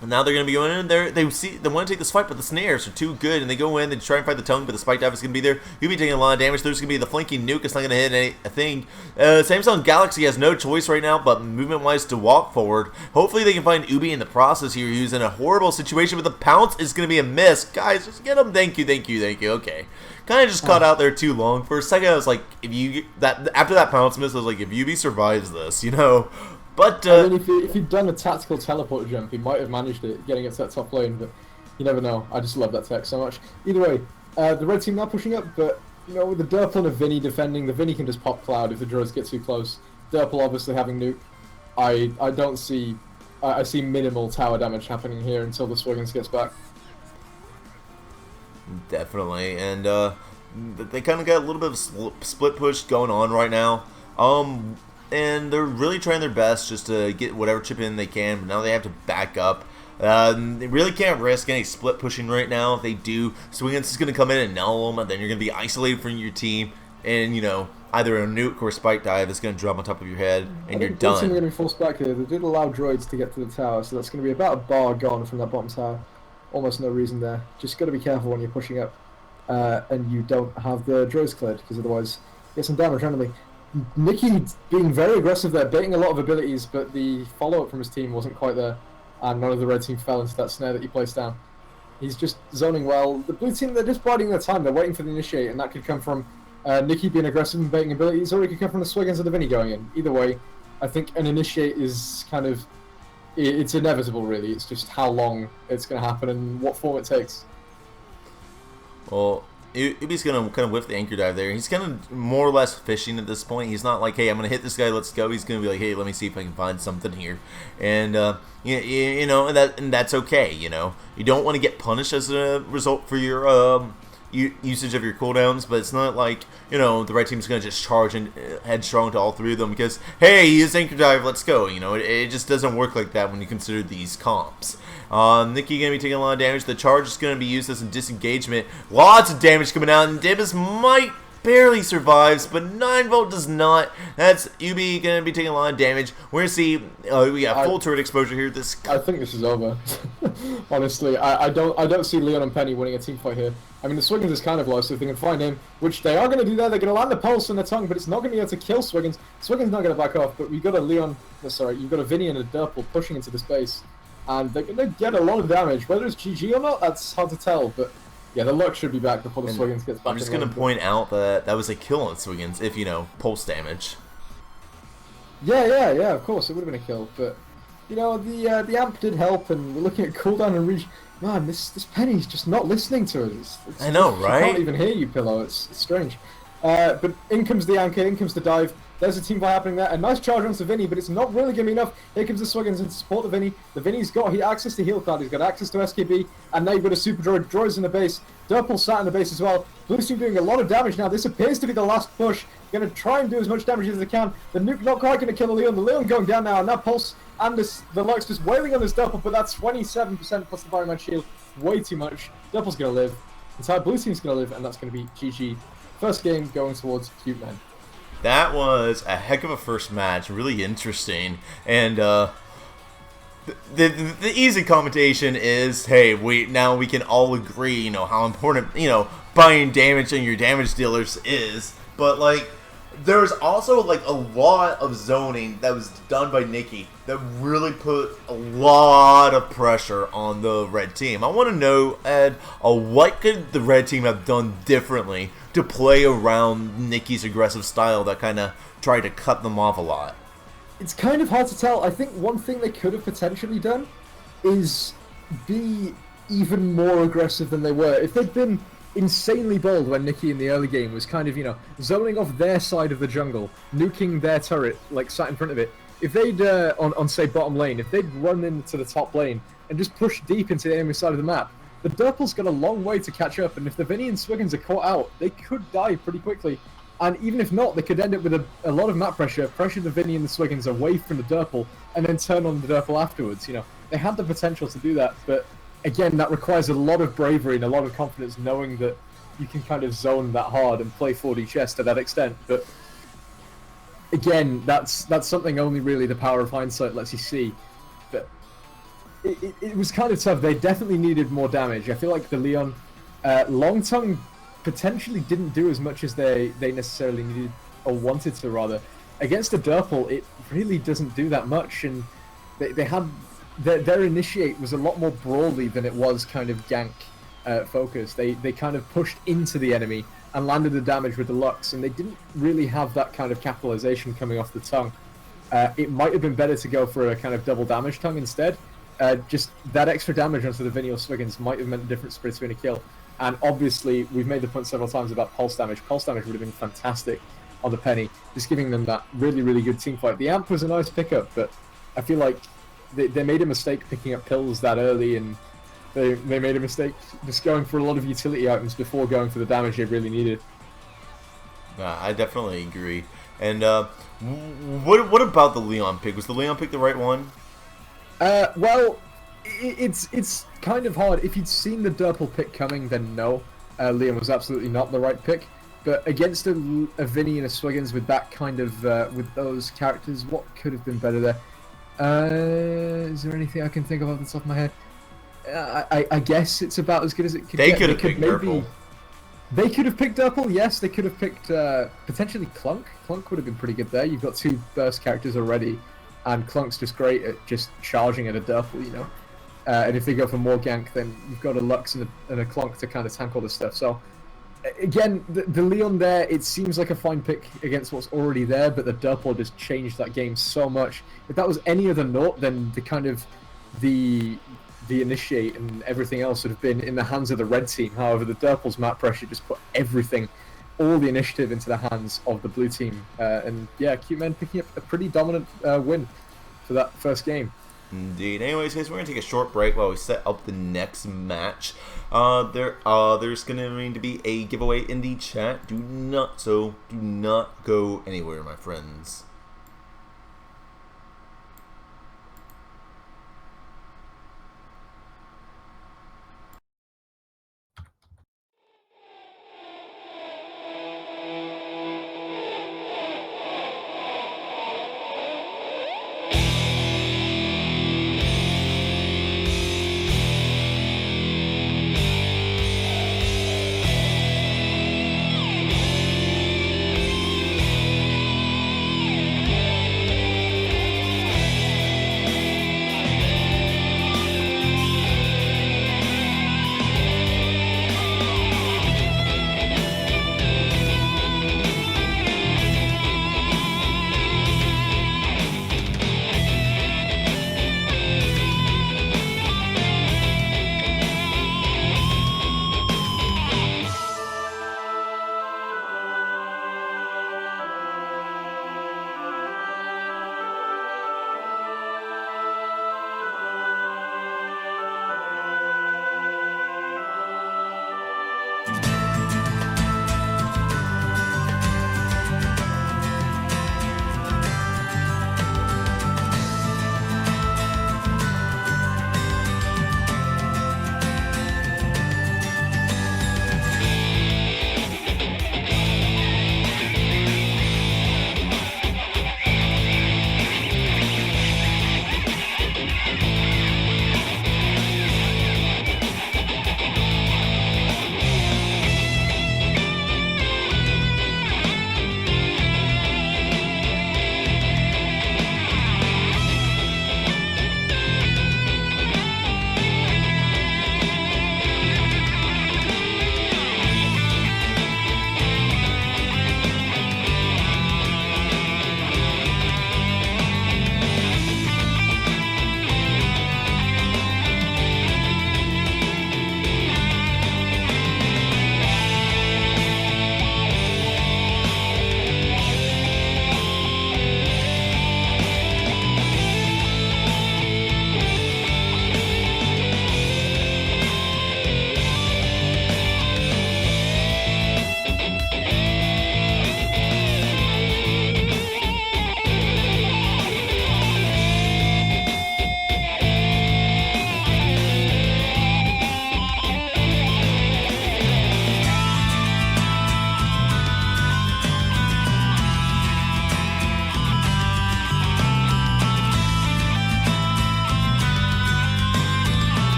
now they're going to be going in there. They want to take this fight, but the snares are too good, and they go in, they try and fight the tongue, but the Spike Dive is going to be there. You'll be taking a lot of damage. There's going to be the flanking nuke. It's not going to hit a thing. Samsung Galaxy has no choice right now, but movement-wise to walk forward. Hopefully they can find Ubi in the process here, who's in a horrible situation, but the pounce is going to be a miss. Guys, just get him. Thank you, thank you, thank you. Okay. Kind of just caught out there too long. For a second, I was like, after that pounce miss, I was like, if Ubi survives this, you know. But I mean, if he'd done a tactical teleport jump, he might have managed it, getting it to that top lane, but you never know. I just love that tech so much. Either way, the red team now pushing up, but you know, with the Derpl and a Vinny defending, the Vinny can just pop Cloud if the droids get too close. Derpl obviously having nuke. I don't see... I see minimal tower damage happening here until the Swiggins gets back. Definitely, and they kind of got a little bit of split push going on right now. And they're really trying their best just to get whatever chip in they can, but now they have to back up. They really can't risk any split pushing right now. If they do, Swiggins is going to come in and null them, and then you're going to be isolated from your team, and, you know, either a nuke or a Spike Dive is going to drop on top of your head, and you're done. I think they're going to be forced back here. They did allow droids to get to the tower, so that's going to be about a bar gone from that bottom tower. Almost no reason there. Just got to be careful when you're pushing up, and you don't have the droids cleared, because otherwise you get some damage randomly. Nicky being very aggressive there, baiting a lot of abilities, but the follow-up from his team wasn't quite there, and none of the red team fell into that snare that he placed down. He's just zoning well. The blue team, they're just biding their time, they're waiting for the initiate, and that could come from Nicky being aggressive and baiting abilities, or it could come from the Swiggins or the Vinny going in. Either way, I think an initiate is kind of... it's inevitable, really. It's just how long it's going to happen and what form it takes. Well, Ubi's going to kind of whiff the Anchor Dive there. He's kind of more or less fishing at this point. He's not like, hey, I'm going to hit this guy, let's go. He's going to be like, hey, let me see if I can find something here. And, you know, and that's okay, you know. You don't want to get punished as a result for your usage of your cooldowns, but it's not like, you know, the right team's going to just charge and headstrong to all 3 of them because, hey, he is Anchor Dive, let's go. You know, it just doesn't work like that when you consider these comps. Nicky going to be taking a lot of damage. The charge is going to be used as a disengagement. Lots of damage coming out, and Dibus might barely survives, but 9-volt does not. That's Ubi going to be taking a lot of damage. We're going to see, we got full turret exposure here. I think this is over. Honestly, I don't see Leon and Penny winning a team fight here. I mean, the Swiggins is kind of low, so if they can find him, which they are going to do there, they're going to land the pulse on the tongue, but it's not going to be able to kill Swiggins. Swiggins not going to back off, but we've got a you've got a Vinny and a Derpl pushing into the space, and they're going to get a lot of damage. Whether it's GG or not, that's hard to tell, but yeah, the luck should be back before the Swiggins gets back. I'm just going to point out that that was a kill on Swiggins, if, you know, pulse damage. Yeah, of course, it would have been a kill, but, you know, the amp did help, and we're looking at cooldown and reach. Man, this Penny's just not listening to us. I know, right? I can't even hear you, Pillow. It's strange. But in comes the anchor, in comes the dive. There's a team fight happening there. A nice charge onto Vinny, but it's not really going to be enough. Here comes the Swiggins to support the Vinny. The Vinny's got access to heal card. He's got access to SKB, and now you've got a super droid. Droid's in the base. Derpl sat in the base as well. Blue team doing a lot of damage now. This appears to be the last push. Going to try and do as much damage as they can. The nuke not quite going to kill the Leon. The Leon going down now, and that pulse and the Lux just wailing on this Derpl, but that's 27% plus the Fireman shield. Way too much. Derpl's going to live. The entire blue team's going to live, and that's going to be GG. First game going towards Cute Men. That was a heck of a first match, really interesting, and the easy commentation is, hey, we can all agree, you know, how important, you know, buying damage on your damage dealers is, but like, there's also like a lot of zoning that was done by Nicky that really put a lot of pressure on the red team. I want to know, Ed, what could the red team have done differently to play around Nicky's aggressive style that kind of tried to cut them off a lot? It's kind of hard to tell. I think one thing they could have potentially done is be even more aggressive than they were. If they'd been insanely bold when Nicky in the early game was kind of, you know, zoning off their side of the jungle, nuking their turret, like, sat in front of it, if they'd on say bottom lane, if they'd run into the top lane and just push deep into the enemy side of the map, the Durple's got a long way to catch up, and if the Vinny and Swiggins are caught out, they could die pretty quickly. And even if not, they could end up with a lot of map pressure the Vinny and the Swiggins away from the Durple, and then turn on the Durple afterwards. You know, they had the potential to do that, but again, that requires a lot of bravery and a lot of confidence, knowing that you can kind of zone that hard and play 4D chess to that extent. But again, that's something only really the power of hindsight lets you see. But it was kind of tough. They definitely needed more damage. I feel like the Leon Long Tongue potentially didn't do as much as they necessarily needed or wanted to, rather. Against the Durple, it really doesn't do that much, and they had their initiate was a lot more brawly than it was kind of gank focused. They kind of pushed into the enemy and landed the damage with the Lux, and they didn't really have that kind of capitalization coming off the tongue. It might have been better to go for a kind of double damage tongue instead. Just that extra damage onto the Vinny or Swiggins might have meant the difference between a kill. And obviously, we've made the point several times about pulse damage. Pulse damage would have been fantastic on the Penny, just giving them that really, really good team fight. The Amp was a nice pickup, but I feel like they made a mistake picking up pills that early, and they made a mistake just going for a lot of utility items before going for the damage they really needed. I definitely agree. And what about the Leon pick? Was the Leon pick the right one? Well, it's kind of hard. If you'd seen the Durple pick coming, then no, Leon was absolutely not the right pick. But against a Vinny and a Swiggins with that kind of with those characters, what could have been better there? Is there anything I can think of off the top of my head? I guess it's about as good as it could They get. could have picked Durple. They could have picked Durple, yes. They could have picked potentially Clunk. Clunk would have been pretty good there. You've got two burst characters already, and Clunk's just great at just charging at a Durple, you know. And if they go for more gank, then you've got a Lux and a Clunk to kind of tank all this stuff. So, again, the Leon there, it seems like a fine pick against what's already there, but the Durple just changed that game so much. If that was any other note, then the kind of the initiate and everything else would have been in the hands of the red team. However, the Durple's map pressure just put everything, all the initiative into the hands of the blue team. And yeah, Q-Men picking up a pretty dominant win for that first game. Indeed. Anyways, guys, we're going to take a short break while we set up the next match. There's going to be a giveaway in the chat. Do not go anywhere, my friends.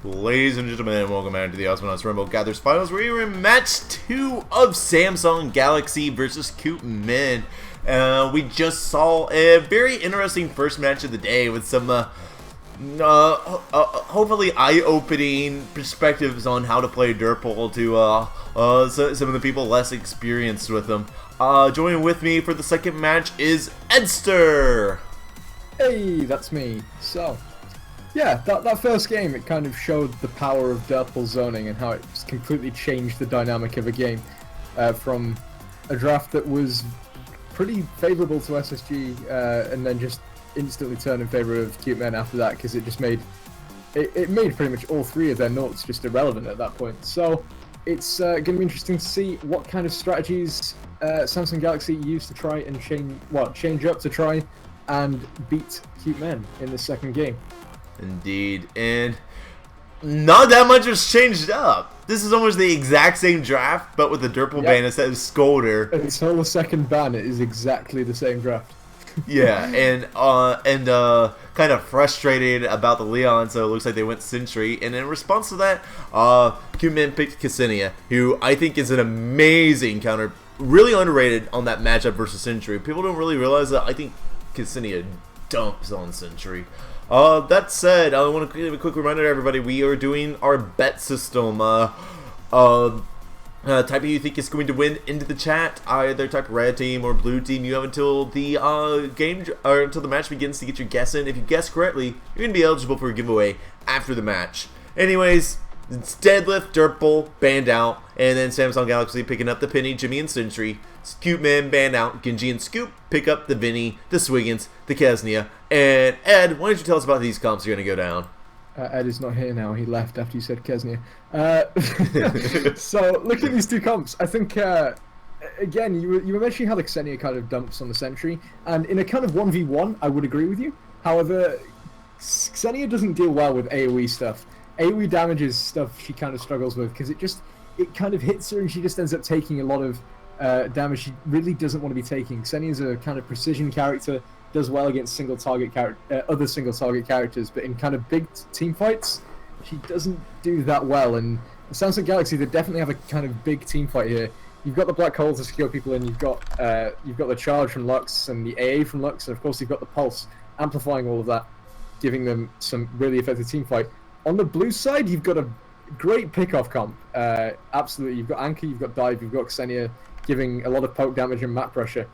Ladies and gentlemen, welcome back to the Awesomenauts Rumble Gathers Finals. We're in match 2 of Samsung Galaxy versus Cute Men. We just saw a very interesting first match of the day with some hopefully eye-opening perspectives on how to play Dirtpool to some of the people less experienced with them. Joining with me for the second match is Edster. Hey, that's me. So, yeah, that first game, it kind of showed the power of Dirtpool zoning and how it just completely changed the dynamic of a game from a draft that was pretty favourable to SSG and then just instantly turned in favour of Cute Men after that, because it just made it made pretty much all three of their notes just irrelevant at that point. So it's going to be interesting to see what kind of strategies Samsung Galaxy used to try and change up to try and beat Cute Men in the second game. Indeed, and not that much has changed up. This is almost the exact same draft, but with the Dirtpool ban instead of Scolder. Until the second ban, it is exactly the same draft. Yeah, and kind of frustrated about the Leon, so it looks like they went Sentry. And in response to that, Cute Men picked Ksenia, who I think is an amazing counter, really underrated on that matchup versus Sentry. People don't really realize that I think Ksenia dumps on Sentry. That said, I want to give a quick reminder to everybody, we are doing our bet system. Type who you think is going to win into the chat. Either type red team or blue team. You have until the until the match begins to get your guess in. If you guess correctly, you're going to be eligible for a giveaway after the match. Anyways, it's Deadlift, Dirtpool, banned out, and then Samsung Galaxy picking up the Penny, Jimmy, and Sentry. Cute Men banned out, Genji and Scoop pick up the Vinny, the Swiggins, the Ksenia, and Ed, why don't you tell us about these comps are going to go down? Ed is not here now. He left after you said Ksenia. So, looking at these two comps, I think, again, you were mentioning how the Ksenia kind of dumps on the Sentry, and in a kind of 1v1, I would agree with you. However, Ksenia doesn't deal well with AoE stuff. AoE damage is stuff she kind of struggles with, because it kind of hits her and she just ends up taking a lot of damage she really doesn't want to be taking. Ksenia's a kind of precision character, does well against other single target characters, but in kind of big team fights, she doesn't do that well. And Samsung Galaxy, they definitely have a kind of big team fight here. You've got the Black Hole to secure people in, you've got the charge from Lux and the AA from Lux, and of course you've got the Pulse amplifying all of that, giving them some really effective team fight. On the blue side, you've got a great pick-off comp. Absolutely, you've got Anki, you've got Dive, you've got Ksenia, giving a lot of poke damage and map pressure.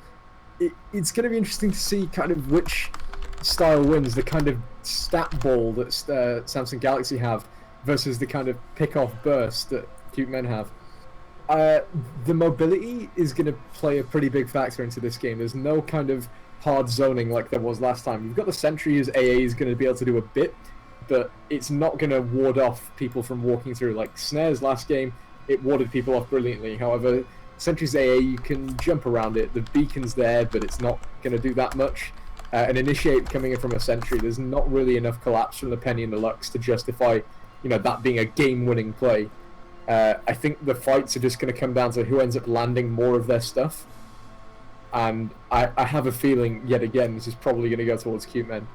It's going to be interesting to see kind of which style wins, the kind of stat ball that Samsung Galaxy have versus the kind of pick-off burst that Cute Men have. The mobility is going to play a pretty big factor into this game. There's no kind of hard zoning like there was last time. You've got the Sentry whose AA is going to be able to do a bit, but it's not going to ward off people from walking through. Like Snare's last game, it warded people off brilliantly. However, Sentry's AA, you can jump around it. The beacon's there, but it's not going to do that much. An Initiate coming in from a Sentry, there's not really enough collapse from the Penny and the Lux to justify, that being a game-winning play. I think the fights are just going to come down to who ends up landing more of their stuff. And I have a feeling, yet again, this is probably going to go towards Cute Men.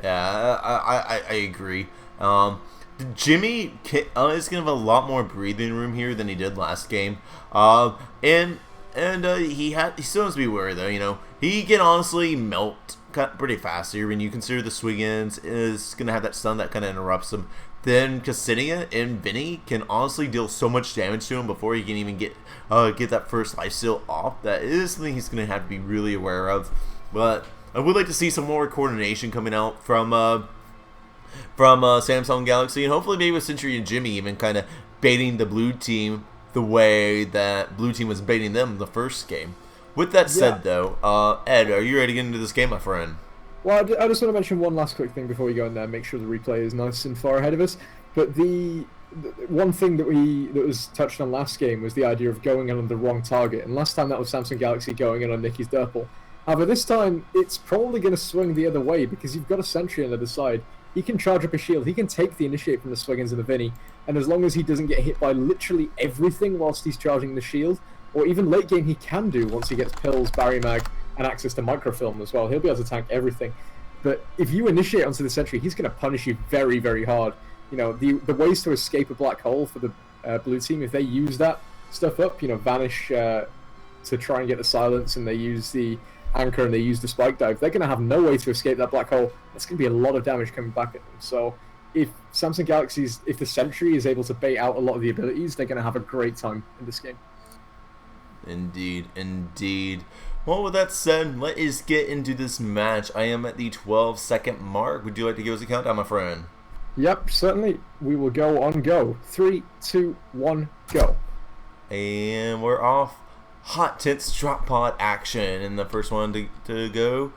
Yeah, I agree. Jimmy is going to have a lot more breathing room here than he did last game. And he still has to be wary though. He can honestly melt pretty fast here when you consider the Swiggins is going to have that stun that kind of interrupts him. Then Ksenia and Vinny can honestly deal so much damage to him before he can even get that first lifesteal off. That is something he's going to have to be really aware of. But I would like to see some more coordination coming out from Samsung Galaxy, and hopefully maybe with Sentry and Jimmy even kind of baiting the blue team the way that blue team was baiting them the first game. With that said, though, Ed, are you ready to get into this game, my friend? Well, I just want to mention one last quick thing before we go in there, make sure the replay is nice and far ahead of us. But the one thing that was touched on last game was the idea of going in on the wrong target, and last time that was Samsung Galaxy going in on Nicky's Dirtpool. However, this time it's probably going to swing the other way because you've got a Sentry on the other side. He can charge up a shield, he can take the Initiate from the Swiggins and the Vinny, and as long as he doesn't get hit by literally everything whilst he's charging the shield, or even late game he can do once he gets pills, Barrier Mag, and access to microfilm as well, he'll be able to tank everything. But if you Initiate onto the Sentry, he's going to punish you very, very hard. you know, the ways to escape a black hole for the blue team, if they use that stuff up, you know, vanish to try and get the silence, and they use the anchor and they use the spike dive, they're going to have no way to escape that black hole. It's going to be a lot of damage coming back at them. So if Samsung Galaxy's, if the Sentry is able to bait out a lot of the abilities, they're going to have a great time in this game. Indeed, indeed. Well, with that said, let us get into this match. I am at the 12-second mark. Would you like to give us a countdown, my friend? Yep, certainly. We will go on go. 3, 2, 1, go. And we're off. Hot Tits drop pod action in the first one to go.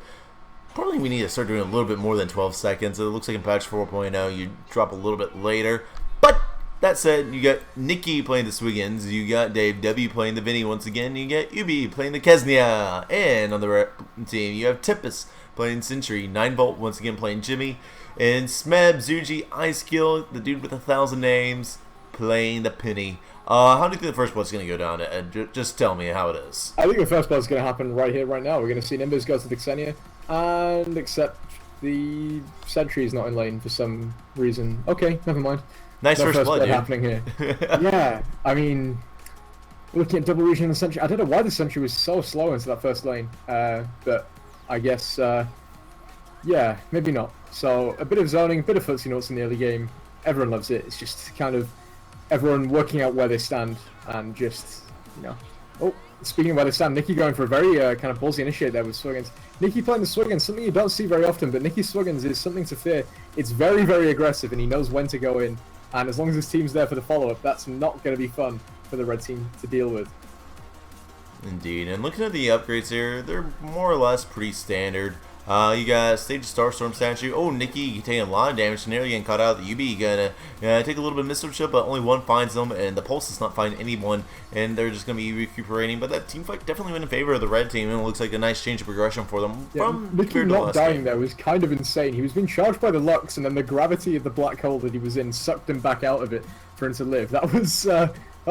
Probably we need to start doing a little bit more than 12 seconds. It looks like in patch 4.0 you drop a little bit later. But that said, you got Nikki playing the Swiggins, you got Dave W playing the Vinny once again, you got Ubi playing the Kesnia, and on the red team you have Tempest playing Sentry, 9volt once again playing Jimmy, and Smeb, Zuji, Icekill, the dude with 1,000 names, playing the Penny. How do you think the first blood's going to go down? Just tell me how it is. I think the first blood's going to happen right here, right now. We're going to see Nimbus go to the Xenia, and except the Sentry is not in lane for some reason. Okay, never mind. Nice no first blood, dude. Happening here. Yeah, I mean, looking at double region and Sentry, I don't know why the Sentry was so slow into that first lane, but I guess, yeah, maybe not. So a bit of zoning, a bit of footsie notes in the early game. Everyone loves it. It's just kind of everyone working out where they stand and just, you know. Oh, speaking of where they stand, Nikki going for a very kind of ballsy initiate there with Swiggins. Nikki playing the Swiggins, something you don't see very often, but Nikki Swiggins is something to fear. It's very, very aggressive, and he knows when to go in. And as long as his team's there for the follow-up, that's not going to be fun for the red team to deal with. Indeed, and looking at the upgrades here, they're more or less pretty standard. You got Stage Starstorm statue. Oh, Nikki taking a lot of damage, nearly getting caught out. The UB gonna take a little bit of missile chip, but only one finds them, and the Pulse does not find anyone, and they're just gonna be recuperating. But that team fight definitely went in favor of the red team, and it looks like a nice change of progression for them. Yeah, Nikki not dying there was kind of insane. He was being charged by the Lux, and then the gravity of the black hole that he was in sucked him back out of it for him to live. That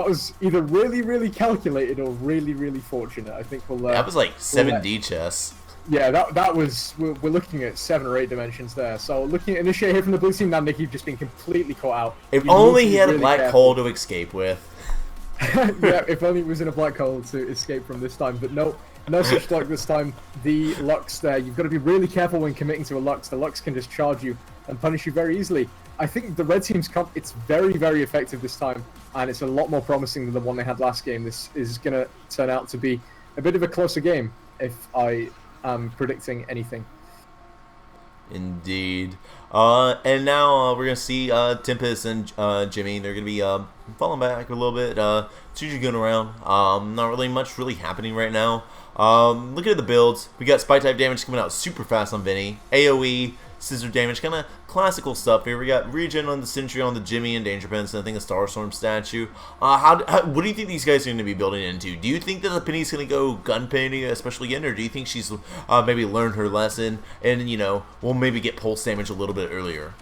was either really, really calculated or really, really fortunate. I think we'll. That was like 7D chess. Yeah, that was, we're looking at 7 or 8 dimensions there. So looking at initiate here from the blue team, now Nikki's just been completely caught out. If only he had a black hole to escape with. Yeah, if only he was in a black hole to escape from this time. But no such luck this time. The Lux there, you've got to be really careful when committing to a Lux. The Lux can just charge you and punish you very easily. I think the red team's comp, it's very, very effective this time. And it's a lot more promising than the one they had last game. This is going to turn out to be a bit of a closer game, if I predicting anything. Indeed. And now we're going to see Tempest and Jimmy. They're going to be falling back a little bit. It's usually going around. Not really much really happening right now. Looking at the builds, we got Spike type damage coming out super fast on Vinny. AoE, scissor damage, kind of classical stuff here. We got regen on the Sentry, on the Jimmy and Danger Pence, and I think a Starstorm statue. What do you think these guys are going to be building into? Do you think that the Penny's going to go gun Penny, especially again, or do you think she's maybe learned her lesson and, you know, we'll maybe get pulse damage a little bit earlier?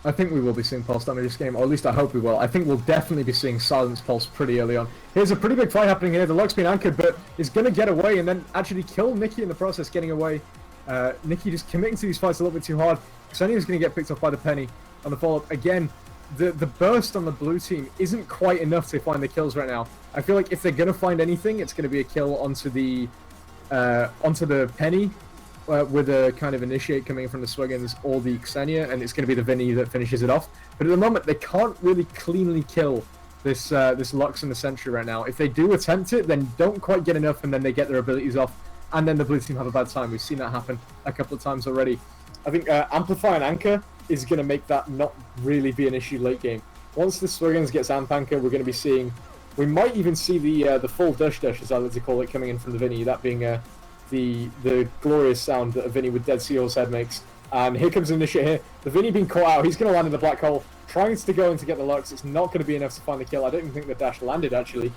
I think we will be seeing pulse damage this game, or at least I hope we will. I think we'll definitely be seeing silence pulse pretty early on. Here's a pretty big fight happening here. The Lux being anchored, but is going to get away and then actually kill Nikki in the process, getting away. Nikki just committing to these fights a little bit too hard. Xenia's going to get picked off by the Penny on the follow-up. Again, the burst on the blue team isn't quite enough to find the kills right now. I feel like if they're going to find anything, it's going to be a kill onto the Penny with a kind of initiate coming in from the Swiggins or the Xenia, and it's going to be the Vinny that finishes it off. But at the moment, they can't really cleanly kill this Lux and the Sentry right now. If they do attempt it, then don't quite get enough, and then they get their abilities off, and then the blue team have a bad time. We've seen that happen a couple of times already. I think Amplify and Anchor is going to make that not really be an issue late game. Once the Swiggins gets Amp Anchor, we're going to be seeing... We might even see the full Dush Dush, as I like to call it, coming in from the Vinny, that being the glorious sound that a Vinny with Dead Seal's head makes. And here comes Initiate here. The Vinny being caught out, he's going to land in the black hole, trying to go in to get the Lux. It's not going to be enough to find the kill. I don't even think the dash landed, actually.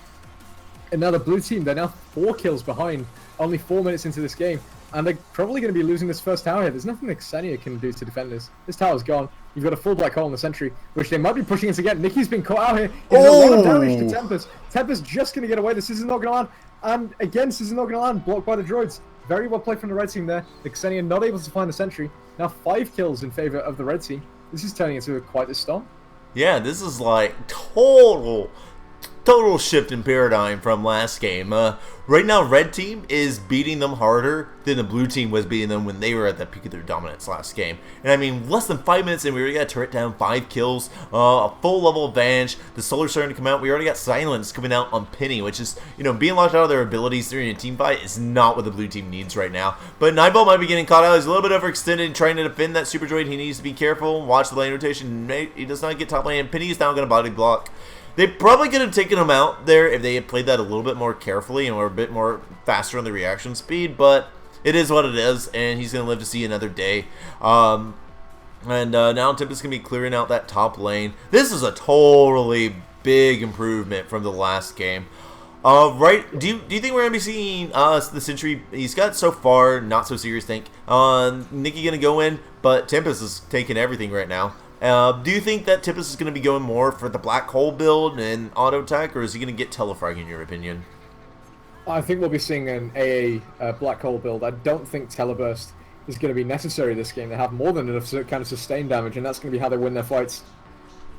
And now the blue team, they're now 4 kills behind, only 4 minutes into this game. And they're probably going to be losing this first tower here. There's nothing that Xenia can do to defend this. This tower's gone. You've got a full black hole in the Sentry, which they might be pushing it again. Nikki's been caught out here. There's a lot of damage to Tempest. Tempest just going to get away. This is not going to land. And again, this is not going to land. Blocked by the droids. Very well played from the red team there. The Xenia not able to find the Sentry. Now 5 kills in favor of the red team. This is turning into quite a storm. Yeah, this is like total shift in paradigm from last game. Right now, red team is beating them harder than the blue team was beating them when they were at the peak of their dominance last game. And I mean, less than 5 minutes and we already got a turret down, 5 kills, a full level advantage. The solar's starting to come out. We already got silence coming out on Penny, which is, you know, being locked out of their abilities during a team fight is not what the blue team needs right now. But Nightball might be getting caught out. He's a little bit overextended trying to defend that super droid. He needs to be careful. Watch the lane rotation. He does not get top lane. Penny is now going to body block. They probably could have taken him out there if they had played that a little bit more carefully and were a bit more faster on the reaction speed, but it is what it is, and he's going to live to see another day. Now Tempest's going to be clearing out that top lane. This is a totally big improvement from the last game. Right? Do you think we're going to be seeing the Sentry? He's got so far not so serious tank. Nikki going to go in, but Tempest is taking everything right now. Do you think that Tempest is going to be going more for the black hole build and auto attack, or is he going to get telefrag in your opinion? I think we'll be seeing an AA black hole build. I don't think teleburst is going to be necessary this game. They have more than enough to kind of sustain damage, and that's going to be how they win their fights.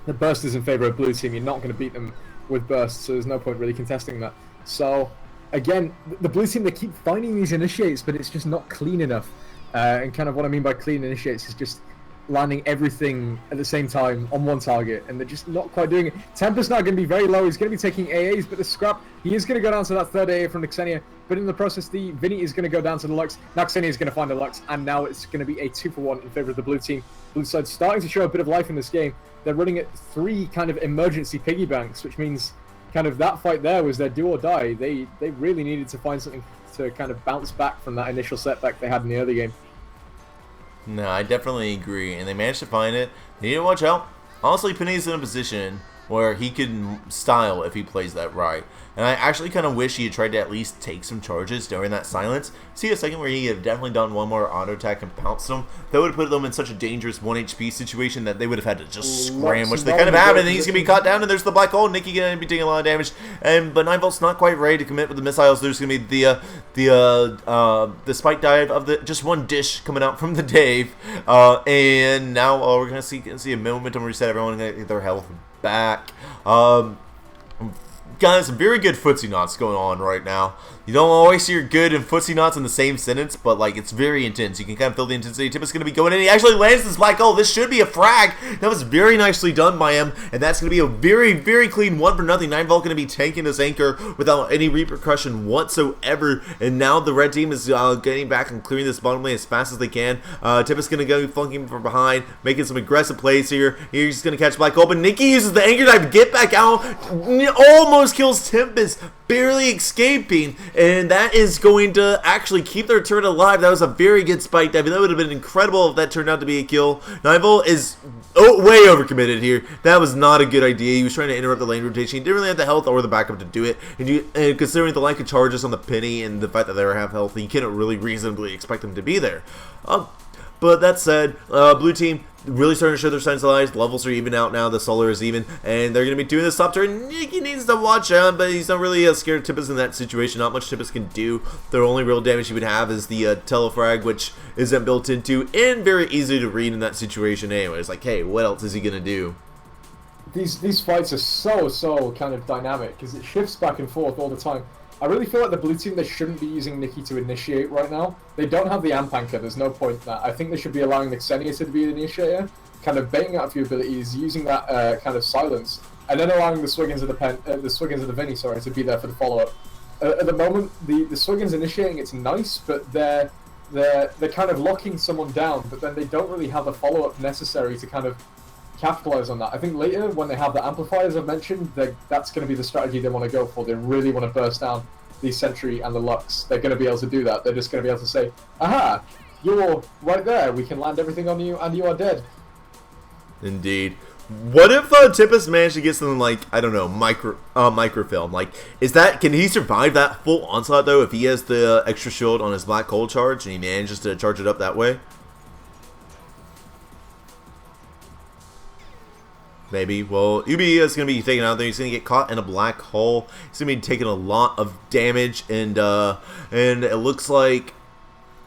The burst is in favor of blue team. You're not going to beat them with burst, so there's no point really contesting that. So, again, the blue team, they keep finding these initiates, but it's just not clean enough. And kind of what I mean by clean initiates is just landing everything at the same time on one target, and they're just not quite doing it. Tempest's not going to be very low. He's going to be taking AAs, but the scrap, he is going to go down to that third AA from Xenia, but in the process, the Vinny is going to go down to the Lux. Now Xenia is going to find the Lux, and now it's going to be a 2-for-1 in favor of the blue team. Blue side starting to show a bit of life in this game. They're running at 3 kind of emergency piggy banks, which means kind of that fight there was their do or die. They really needed to find something to kind of bounce back from that initial setback they had in the early game. No, I definitely agree, and they managed to find it. They need to watch out. Honestly, Penny's in a position where he could style if he plays that right. And I actually kind of wish he had tried to at least take some charges during that silence. See a second where he had definitely done one more auto attack and pounced them. That would have put them in such a dangerous 1 HP situation that they would have had to just scram, which they kind of have. And then he's going to be caught down, and there's the black hole. Nikki going to be taking a lot of damage. But 9Volt's not quite ready to commit with the missiles. There's going to be the spike dive of the just one dish coming out from the Dave. And now we're going to see a momentum reset. Everyone going to get their health back. Guys, some very good footsie knots going on right now. You don't always hear good and footsie knots in the same sentence, but like it's very intense. You can kind of feel the intensity. Tip is going to be going in. He actually lands this black hole. This should be a frag. That was very nicely done by him, and that's going to be a very, very clean 1-for-0. 9Volt going to be tanking his anchor without any repercussion whatsoever. And now the red team is getting back and clearing this bottom lane as fast as they can. Tip is going to go flunking from behind, making some aggressive plays here. He's going to catch black hole, but Nikki uses the anchor dive to get back out. Almost kills Tempest, barely escaping, and that is going to actually keep their turret alive. That was a very good spike dive. That would have been incredible if that turned out to be a kill. 9Volt is way overcommitted here. That was not a good idea. He was trying to interrupt the lane rotation. He didn't really have the health or the backup to do it, and considering the lack of charges on the Penny and the fact that they were half healthy, you can't really reasonably expect them to be there. But that said, blue team really starting to show their signs of life. The levels are even out now. The solar is even, and they're going to be doing this top turn. Nikki needs to watch out, but he's not really scared of Tempest in that situation. Not much Tempest can do. The only real damage he would have is the telefrag, which isn't built into and very easy to read in that situation anyways. Like, hey, what else is he going to do? These fights are so kind of dynamic because it shifts back and forth all the time. I really feel like the blue team, they shouldn't be using Nikki to initiate right now. They don't have the amp anchor, there's no point in that. I think they should be allowing the Xenia to be the initiator, kind of baiting out a few abilities, using that kind of silence, and then allowing the Swiggins of the Vinny, sorry, to be there for the follow-up. At the moment, the Swiggins initiating, it's nice, but they're kind of locking someone down, but then they don't really have the follow-up necessary to kind of capitalize on that. I think later, when they have the amplifiers I've mentioned, that's going to be the strategy they want to go for. They really want to burst down the Sentry and the Lux. They're going to be able to do that. They're just going to be able to say, aha, you're right there. We can land everything on you, and you are dead. Indeed. What if Tempest managed to get something like, I don't know, microfilm? Like, can he survive that full onslaught, though, if he has the extra shield on his black hole charge, and he manages to charge it up that way? Maybe. Well, Ubi is going to be taken out there. He's going to get caught in a black hole. He's going to be taking a lot of damage, and it looks like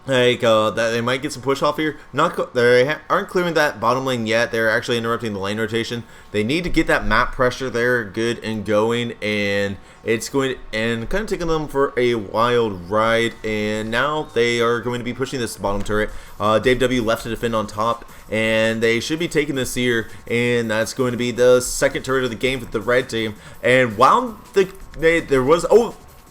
Like, that they might get some push off here. They aren't clearing that bottom lane yet. They're actually interrupting the lane rotation. They need to get that map pressure there good and going, and it's going to, and kind of taking them for a wild ride. And now they are going to be pushing this bottom turret. Dave W left to defend on top, and they should be taking this here, and that's going to be the second turret of the game for the red team. And while there was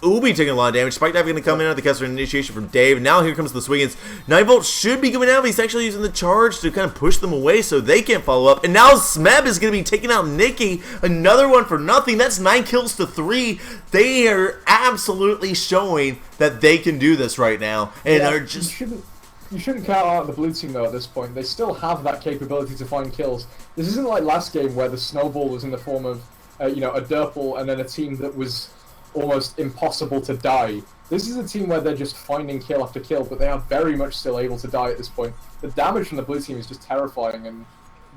Ubi taking a lot of damage. Spike Dive going to come in at the caster initiation from Dave. Now here comes the Swiggins. 9-Volt should be going out, but he's actually using the charge to kind of push them away so they can't follow up. And now Smeb is going to be taking out Nikki. Another one for nothing. That's 9 kills to 3. They are absolutely showing that they can do this right now. And are just... You shouldn't count out the blue team though at this point. They still have that capability to find kills. This isn't like last game where the snowball was in the form of, a Durple and then a team that was almost impossible to die. This is a team where they're just finding kill after kill, but they are very much still able to die at this point. The damage from the blue team is just terrifying, and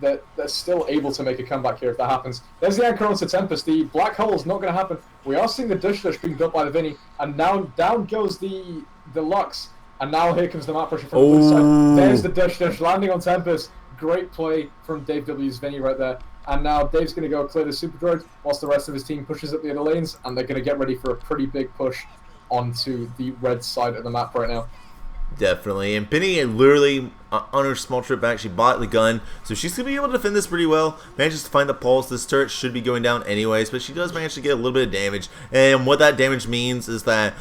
they're still able to make a comeback here if that happens. There's the anchor onto Tempest. The black hole is not going to happen. We are seeing the Dush being built by the Vinny, and now down goes the Lux, and now here comes the map pressure from the blue side. There's the Dush landing on Tempest. Great play from Dave W's Vinny right there. And now Dave's going to go clear the Super Droid whilst the rest of his team pushes up the other lanes, and they're going to get ready for a pretty big push onto the red side of the map right now. Definitely. And Penny literally, on her small trip back, she bought the gun, so she's going to be able to defend this pretty well. Manages to find the pulse. This turret should be going down anyways, but she does manage to get a little bit of damage. And what that damage means is that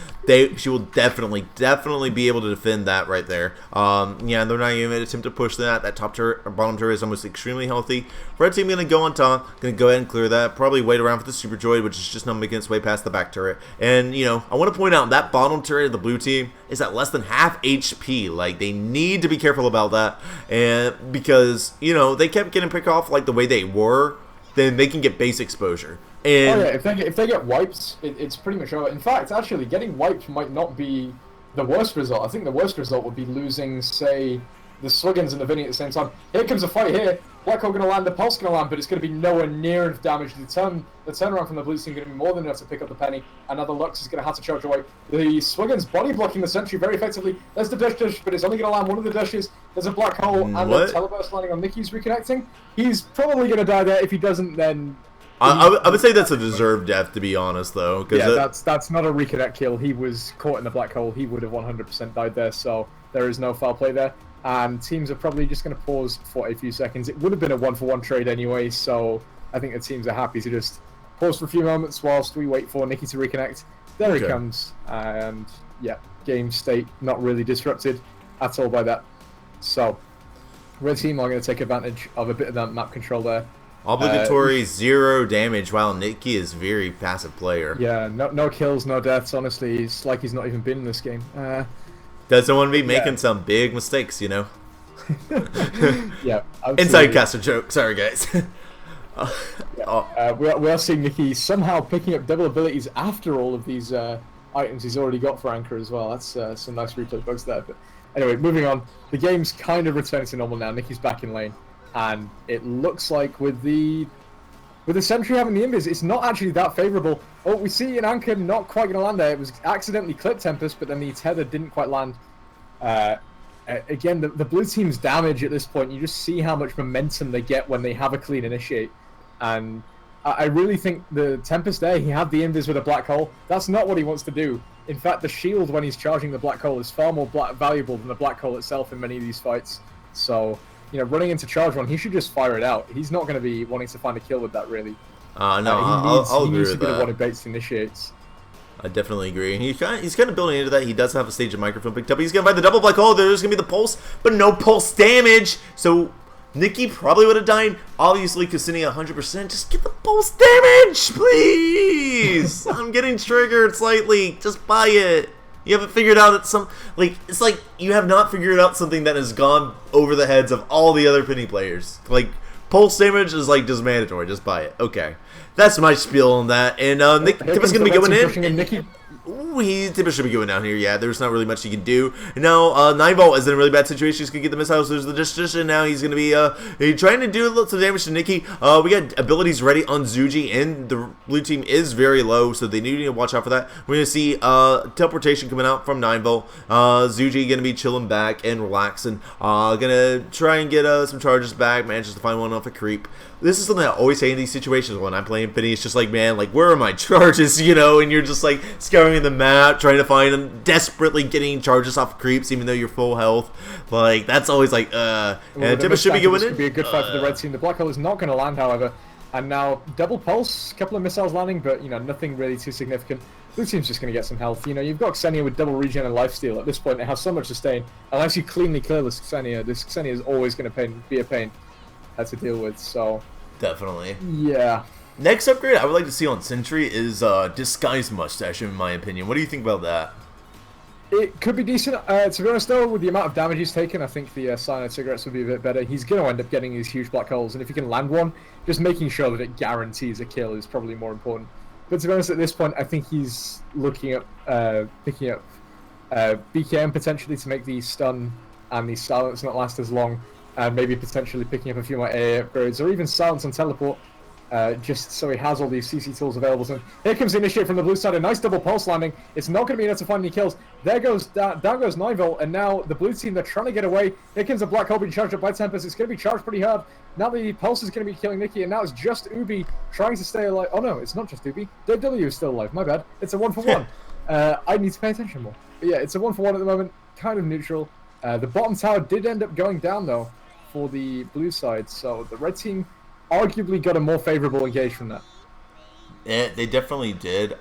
she will definitely be able to defend that right there. Yeah, they're not even going to attempt to push that. That top turret, or bottom turret is almost extremely healthy. Red team going to go on top, going to go ahead and clear that. Probably wait around for the Super Droid, which is just not making its way past the back turret. And, I want to point out that bottom turret of the blue team is at less than half HP. Like, they need to be careful about that, and because they kept getting picked off like the way they were, then they can get base exposure. And if they get wiped, it's pretty much over. In fact, actually, getting wiped might not be the worst result. I think the worst result would be losing, say, the Swiggins and the Vinny at the same time. Here comes a fight here. Black Hole going to land, the Pulse going to land, but it's going to be nowhere near enough damage. The turnaround from the blue team going to be more than enough to pick up the Penny. Another Lux is going to have to charge away. The Swiggins body blocking the sentry very effectively. There's the Dush, but it's only going to land one of the Dushes. There's a Black Hole, and the Teleburst landing on Nikki's reconnecting. He's probably going to die there. If he doesn't, then... I would say that's a deserved death, to be honest, though. Yeah, that's not a reconnect kill. He was caught in the Black Hole. He would have 100% died there, so there is no foul play there. And teams are probably just going to pause for a few seconds. It would have been a 1-for-1 trade anyway, so I think the teams are happy to just pause for a few moments whilst we wait for Nikki to reconnect. There he comes, and yeah, game state not really disrupted at all by that. So, red team are going to take advantage of a bit of that map control there. Obligatory 0 damage, while Nikki is very passive player. Yeah, no kills, no deaths. Honestly, it's like he's not even been in this game. Doesn't want to be making some big mistakes, Yeah. Absolutely. Inside caster joke. Sorry, guys. We are seeing Nikki somehow picking up double abilities after all of these items he's already got for Anchor as well. That's some nice replay bugs there. But anyway, moving on. The game's kind of returning to normal now. Nikki's back in lane. And it looks like with the Sentry having the invis, it's not actually that favourable. Oh, we see an Anchor not quite going to land there. It was accidentally clipped Tempest, but then the tether didn't quite land. Again, the blue team's damage at this point, you just see how much momentum they get when they have a clean initiate. And I really think the Tempest there, he had the invis with a Black Hole. That's not what he wants to do. In fact, the shield when he's charging the Black Hole is far more valuable than the Black Hole itself in many of these fights. So... running into charge one, he should just fire it out. He's not going to be wanting to find a kill with that, really. I'll agree with that. He needs to be the one who baits initiates. I definitely agree. He's kind of building into that. He does have a stage of microphone picked up. He's going to find the double Black Hole. There's going to be the pulse, but no pulse damage. So Nikki probably would have died. Obviously, Cassini 100%. Just get the pulse damage, please. I'm getting triggered slightly. Just buy it. You haven't figured out it's like you have not figured out something that has gone over the heads of all the other Penny players. Like, pulse damage is like just mandatory. Just buy it. Okay. That's my spiel on that. And Nick is going to be going in. Nikki. Timber should be going down here. Yeah, there's not really much he can do. Now, 9-Volt is in a really bad situation. He's going to get the missiles. There's the distribution. Now he's going to be trying to do a little damage to Nikki. We got abilities ready on Zuji, and the blue team is very low, so they need to watch out for that. We're going to see teleportation coming out from 9-Volt. Zuji going to be chilling back and relaxing. Going to try and get some charges back. Manages to find one off a creep. This is something I always say in these situations when I'm playing Penny. It's just like, man, like, where are my charges, you know? And you're just like scouring the map, trying to find them, desperately getting charges off creeps, even though you're full health. Like, that's always like, and Timber should be going in. This could be a good fight for the red team. The black hole is not going to land, however. And now double pulse, a couple of missiles landing, but you know, nothing really too significant. Blue team's just going to get some health. You know, you've got Xenia with double regen and lifesteal. At this point, it has so much sustain. Unless you cleanly clear this Xenia is always going to be a pain to deal with. So. Definitely. Yeah. Next upgrade I would like to see on Sentry is Disguise Mustache, in my opinion. What do you think about that? It could be decent. To be honest, though, with the amount of damage he's taken, I think the cyanide cigarettes would be a bit better. He's going to end up getting these huge black holes, and if he can land one, just making sure that it guarantees a kill is probably more important. But to be honest, at this point, I think he's looking at picking up BKM potentially to make the stun and the silence not last as long. And maybe potentially picking up a few more AA upgrades, or even silence and teleport, just so he has all these CC tools available to him. Here comes the initiate from the blue side, a nice double pulse landing. It's not going to be enough to find any kills. There goes down goes 9-Volt, and now the blue team, they're trying to get away. Here comes a black hole being charged up by Tempest. It's going to be charged pretty hard. Now the pulse is going to be killing Nikki, and now it's just Ubi trying to stay alive. Oh no, it's not just Ubi. Dave W is still alive, my bad. It's a 1-for-1. I need to pay attention more. But yeah, it's a 1-for-1 at the moment, kind of neutral. The bottom tower did end up going down though, for the blue side, so the red team arguably got a more favorable engage from that. Yeah, they definitely did.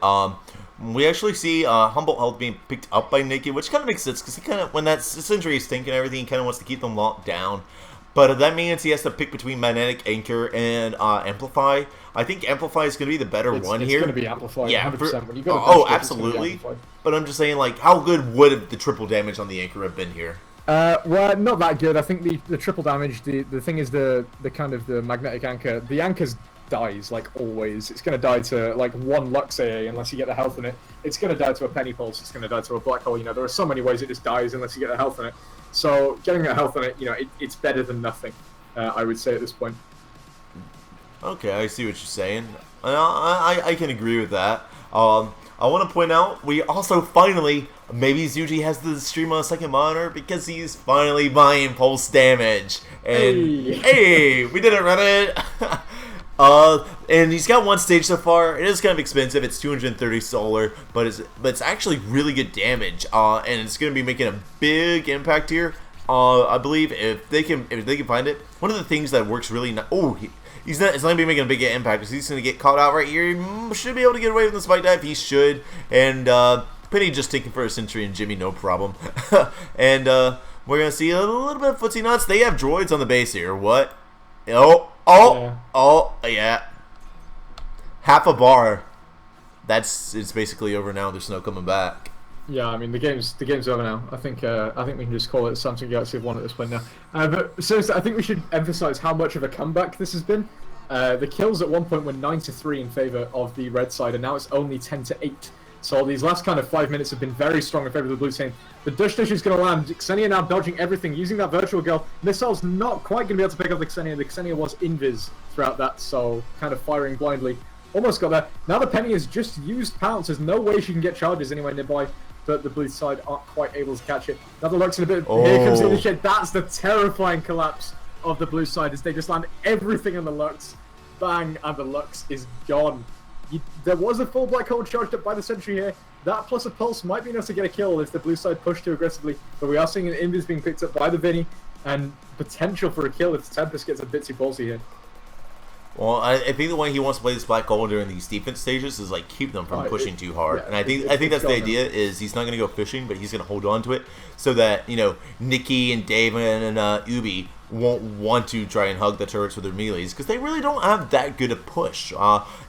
We actually see Humble Health being picked up by Nikki, which kind of makes sense because he kind of, when that Sentry is thinking everything, he kind of wants to keep them locked down. But that means he has to pick between Magnetic Anchor and Amplify. I think Amplify is going to be the better one here. It's going to be Amplify, yeah, 100%. When you go to absolutely. But I'm just saying, like, how good would the triple damage on the Anchor have been here? Well, not that good. I think the triple damage, the thing is the kind of the magnetic anchor. The anchor's dies like always. It's going to die to like one Lux AA unless you get the health in it. It's going to die to a penny pulse. It's going to die to a black hole. You know, there are so many ways it just dies unless you get the health in it. So getting that health in it, you know, it's better than nothing. I would say at this point. Okay, I see what you're saying. I can agree with that. I want to point out, we also finally, maybe Zuji has the stream on a second monitor because he's finally buying pulse damage. And hey, we did it, Reddit! And he's got one stage so far. It is kind of expensive. It's 230 solar, but it's actually really good damage. And it's going to be making a big impact here. I believe if they can find it. One of the things that works really nice. Oh, it's not going to be making a big impact because he's going to get caught out right here. He should be able to get away with the spike dive. He should. And Penny just taking for a Sentry and Jimmy, no problem. And we're going to see a little bit of footsie nuts. They have droids on the base here. What? Oh, yeah. Half a bar. It's basically over now. There's no coming back. Yeah, I mean the game's over now. I think we can just call it Samsung Galaxy have won at this point now. But seriously, I think we should emphasize how much of a comeback this has been. The kills at one point were 9-3 in favor of the red side, and now it's only 10-8. So these last kind of 5 minutes have been very strong in favor of the blue team. The Dush Dish is going to land. Xenia now dodging everything, using that virtual girl. Missile's not quite going to be able to pick up the Xenia. The Xenia was invis throughout that, so kind of firing blindly. Almost got there. Now the Penny has just used Pounce. There's no way she can get charges anywhere nearby, but the blue side aren't quite able to catch it. Now the Lux in a bit. Here comes the initiate. That's the terrifying collapse of the blue side as they just land everything on the Lux. Bang, and the Lux is gone. There was a full black hole charged up by the Sentry here. That plus a pulse might be enough to get a kill if the blue side push too aggressively. But we are seeing an invis being picked up by the Vinny, and potential for a kill if Tempest gets a bit too ballsy here. Well, I think the way he wants to play this black hole during these defense stages is like keep them from pushing too hard. Yeah, and I think that's the idea. Is he's not going to go fishing, but he's going to hold on to it so that Nikki and David and Ubi won't want to try and hug the turrets with their melees because they really don't have that good a push.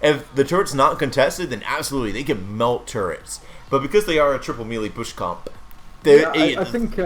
If the turret's not contested, then absolutely they can melt turrets. But because they are a triple melee push comp, I think.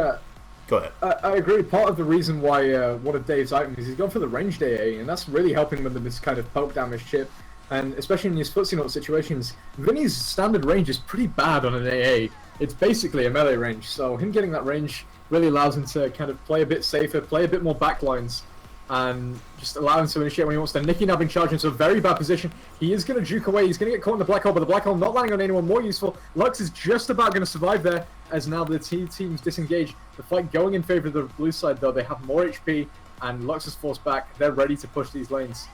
Go ahead. I agree. Part of the reason why one of Dave's items is he's gone for the ranged AA, and that's really helping them in this kind of poke damage chip. And especially in these footsie note situations, Vinny's standard range is pretty bad on an AA. It's basically a melee range, so him getting that range really allows him to kind of play a bit safer, play a bit more backlines, and just allow him to initiate when he wants to. Nicky now being charged into a very bad position. He is going to juke away. He's going to get caught in the black hole, but the black hole not landing on anyone more useful. Lux is just about going to survive there, as now the two teams disengage. The fight going in favor of the blue side, though. They have more HP, and Lux is forced back. They're ready to push these lanes.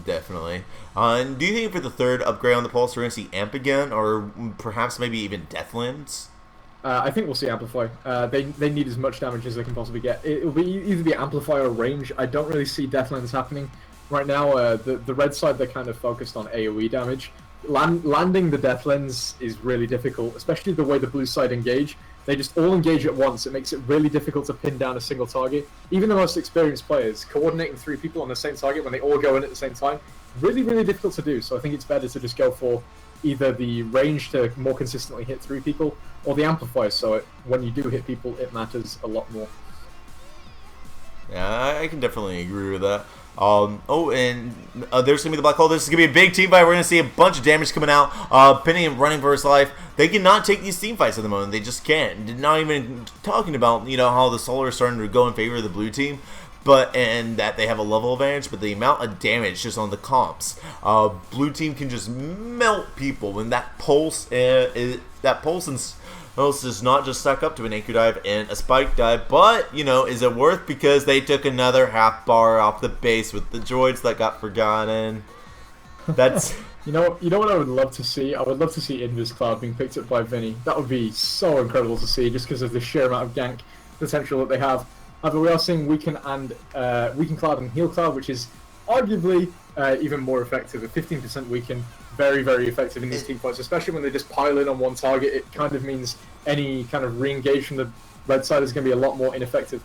Definitely. And do you think for the third upgrade on the Pulse, we're going to see Amp again, or perhaps maybe even Deathlands? I think we'll see Amplify. They need as much damage as they can possibly get. It'll be either be Amplify or range. I don't really see Deathlands happening right now. The red side, they're kind of focused on AoE damage. Landing the Deathlands is really difficult, especially the way the blue side engage. They just all engage at once. It makes it really difficult to pin down a single target. Even the most experienced players, coordinating 3 people on the same target when they all go in at the same time, really, really difficult to do. So I think it's better to just go for either the range to more consistently hit 3 people, or the amplifier, so when you do hit people, it matters a lot more. Yeah, I can definitely agree with that. And there's going to be the black hole. This is going to be a big team fight. We're going to see a bunch of damage coming out. Penny running for his life. They cannot take these team fights at the moment. They just can't. Not even talking about, how the solar is starting to go in favor of the blue team. And that they have a level advantage, but the amount of damage just on the comps, blue team can just melt people. When that pulse and does not just stack up to an anchor dive and a spike dive, but is it worth, because they took another half bar off the base with the droids that got forgotten. That's you know what I would love to see? I would love to see Invis Cloud being picked up by Vinny. That would be so incredible to see, just because of the sheer amount of gank potential that they have. However, we are seeing Weaken Cloud and Heal Cloud, which is arguably even more effective. A 15% Weaken, very, very effective in these team fights, especially when they just pile in on one target. It kind of means any kind of re-engage from the red side is going to be a lot more ineffective.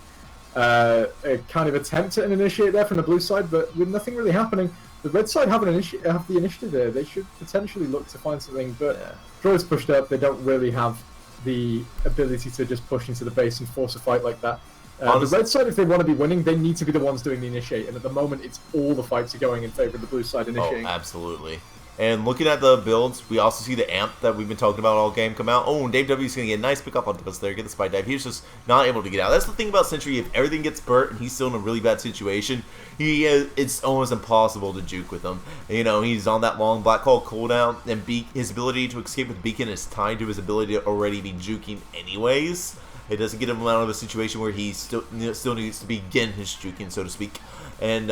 A kind of attempt at an initiate there from the blue side, but with nothing really happening. The red side have the initiative there. They should potentially look to find something, but droids pushed up. They don't really have the ability to just push into the base and force a fight like that. The red side, if they want to be winning, they need to be the ones doing the initiate, and at the moment, it's all the fights are going in favor of the blue side initiating. Oh, absolutely. And looking at the builds, we also see the amp that we've been talking about all game come out. Oh, and Dave W's going to get a nice pick up on us there, get the spy dive. He's just not able to get out. That's the thing about Sentry. If everything gets burnt and he's still in a really bad situation, it's almost impossible to juke with him. He's on that long black hole cooldown, and his ability to escape with Beacon is tied to his ability to already be juking anyways. It doesn't get him out of a situation where he still needs to begin his juking, so to speak. And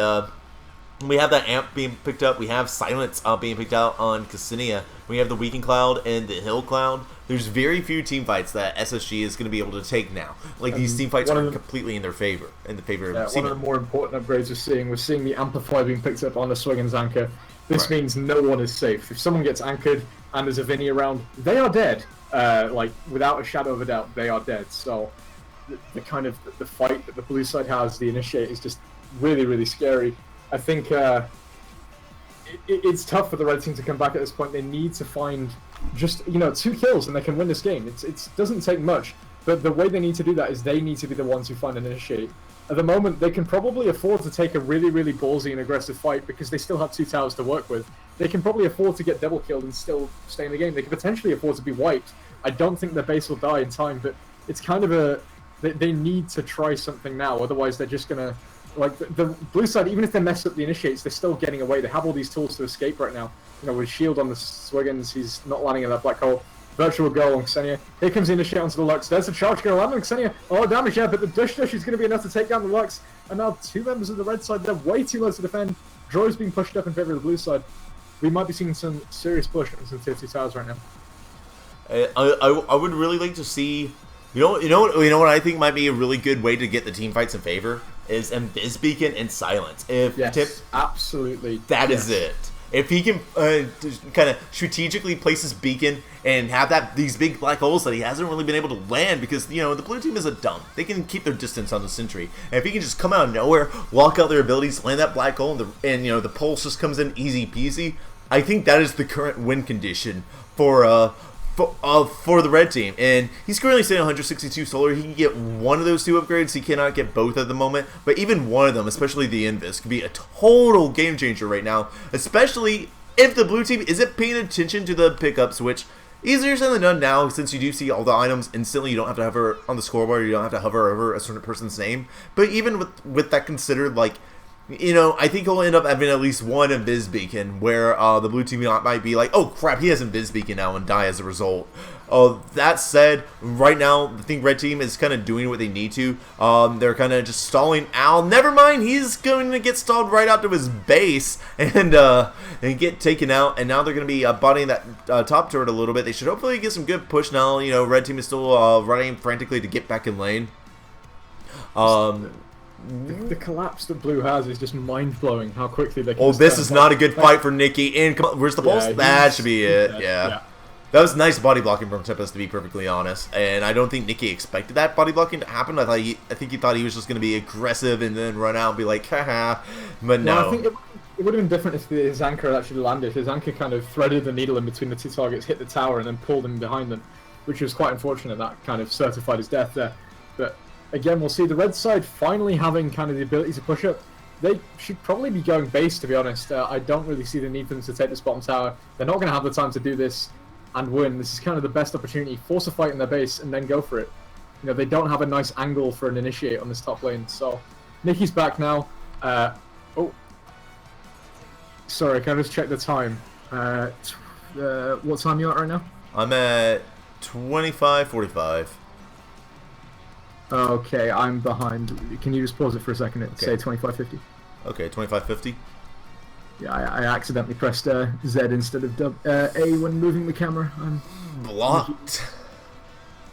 we have that amp being picked up. We have silence being picked out on Cassinia. We have the Weaken Cloud and the Hill Cloud. There's very few team fights that SSG is going to be able to take now. These team fights are completely in their favor, of one of the more important upgrades we're seeing the Amplify being picked up on the Swiggin's Anchor. This means no one is safe. If someone gets anchored and there's a Vinny around, they are dead. Without a shadow of a doubt, they are dead. So the kind of the fight that the blue side has, the initiate, is just really, really scary. I think it's tough for the red team to come back at this point. They need to find just 2 kills and they can win this game. It doesn't take much, but the way they need to do that is they need to be the ones who find an initiate. At the moment, they can probably afford to take a really, really ballsy and aggressive fight because they still have 2 towers to work with. They can probably afford to get double killed and still stay in the game. They can potentially afford to be wiped. I don't think their base will die in time, but it's kind of they need to try something now. Otherwise, they're just gonna the blue side. Even if they mess up the initiates, they're still getting away. They have all these tools to escape right now. With shield on the Swiggins, he's not landing in that black hole. Virtual goal on Xenia. Here comes the initiate onto the Lux. There's a charge going to land on Xenia. Oh, damage, yeah, but the Dush is going to be enough to take down the Lux. And now 2 members of the red side, they're way too low to defend. Droid's being pushed up in favor of the blue side. We might be seeing some serious push on some tier 2 towers right now. I would really like to see, what I think might be a really good way to get the team fights in favor is Invis Beacon and Silence. Absolutely. That is it. If he can kind of strategically place his beacon and have these big black holes that he hasn't really been able to land because, the blue team is a dump. They can keep their distance on the Sentry. And if he can just come out of nowhere, walk out their abilities, land that black hole, and the pulse just comes in easy peasy, I think that is the current win condition for for the red team, and he's currently sitting 162 solar. He can get one of those 2 upgrades. He cannot get both at the moment, but even one of them, especially the Invis, could be a total game changer right now, especially if the blue team isn't paying attention to the pickups, which easier said than done now, since you do see all the items instantly. You don't have to hover on the scoreboard, you don't have to hover over a certain person's name, but even with that considered, like, you know, I think he'll end up having at least one Invis Beacon, where the blue team might be like, oh crap, he has Invis Beacon now, and die as a result. That said, right now, I think red team is kind of doing what they need to. They're kind of just stalling Al. Never mind, he's going to get stalled right out to his base and get taken out. And now they're going to be bodying that top turret a little bit. They should hopefully get some good push now. You know, red team is still running frantically to get back in lane. The collapse that blue has is just mind-blowing how quickly they can... Oh, this is not a good fight for Nikki. And come on, where's the pulse? That should be it. Yeah. That was nice body blocking from Tempest, to be perfectly honest. And I don't think Nikki expected that body blocking to happen. I think he thought he was just going to be aggressive and then run out and be like, haha. But no. Well, I think it would have been different if his anchor had actually landed. His anchor kind of threaded the needle in between the 2 targets, hit the tower, and then pulled him behind them, which was quite unfortunate. That kind of certified his death there. But again, we'll see the red side finally having kind of the ability to push up. They should probably be going base, to be honest. I don't really see the need for them to take this bottom tower. They're not going to have the time to do this and win. This is kind of the best opportunity. Force a fight in their base and then go for it. You know, they don't have a nice angle for an initiate on this top lane. So Nicky's back now. Oh, sorry, can I just check the time? What time are you at right now? I'm at 25:45. Okay, I'm behind. Can you just pause it for a second? Say 25:50. Okay, 25:50. Yeah, I accidentally pressed Z instead of A when moving the camera. I'm blocked.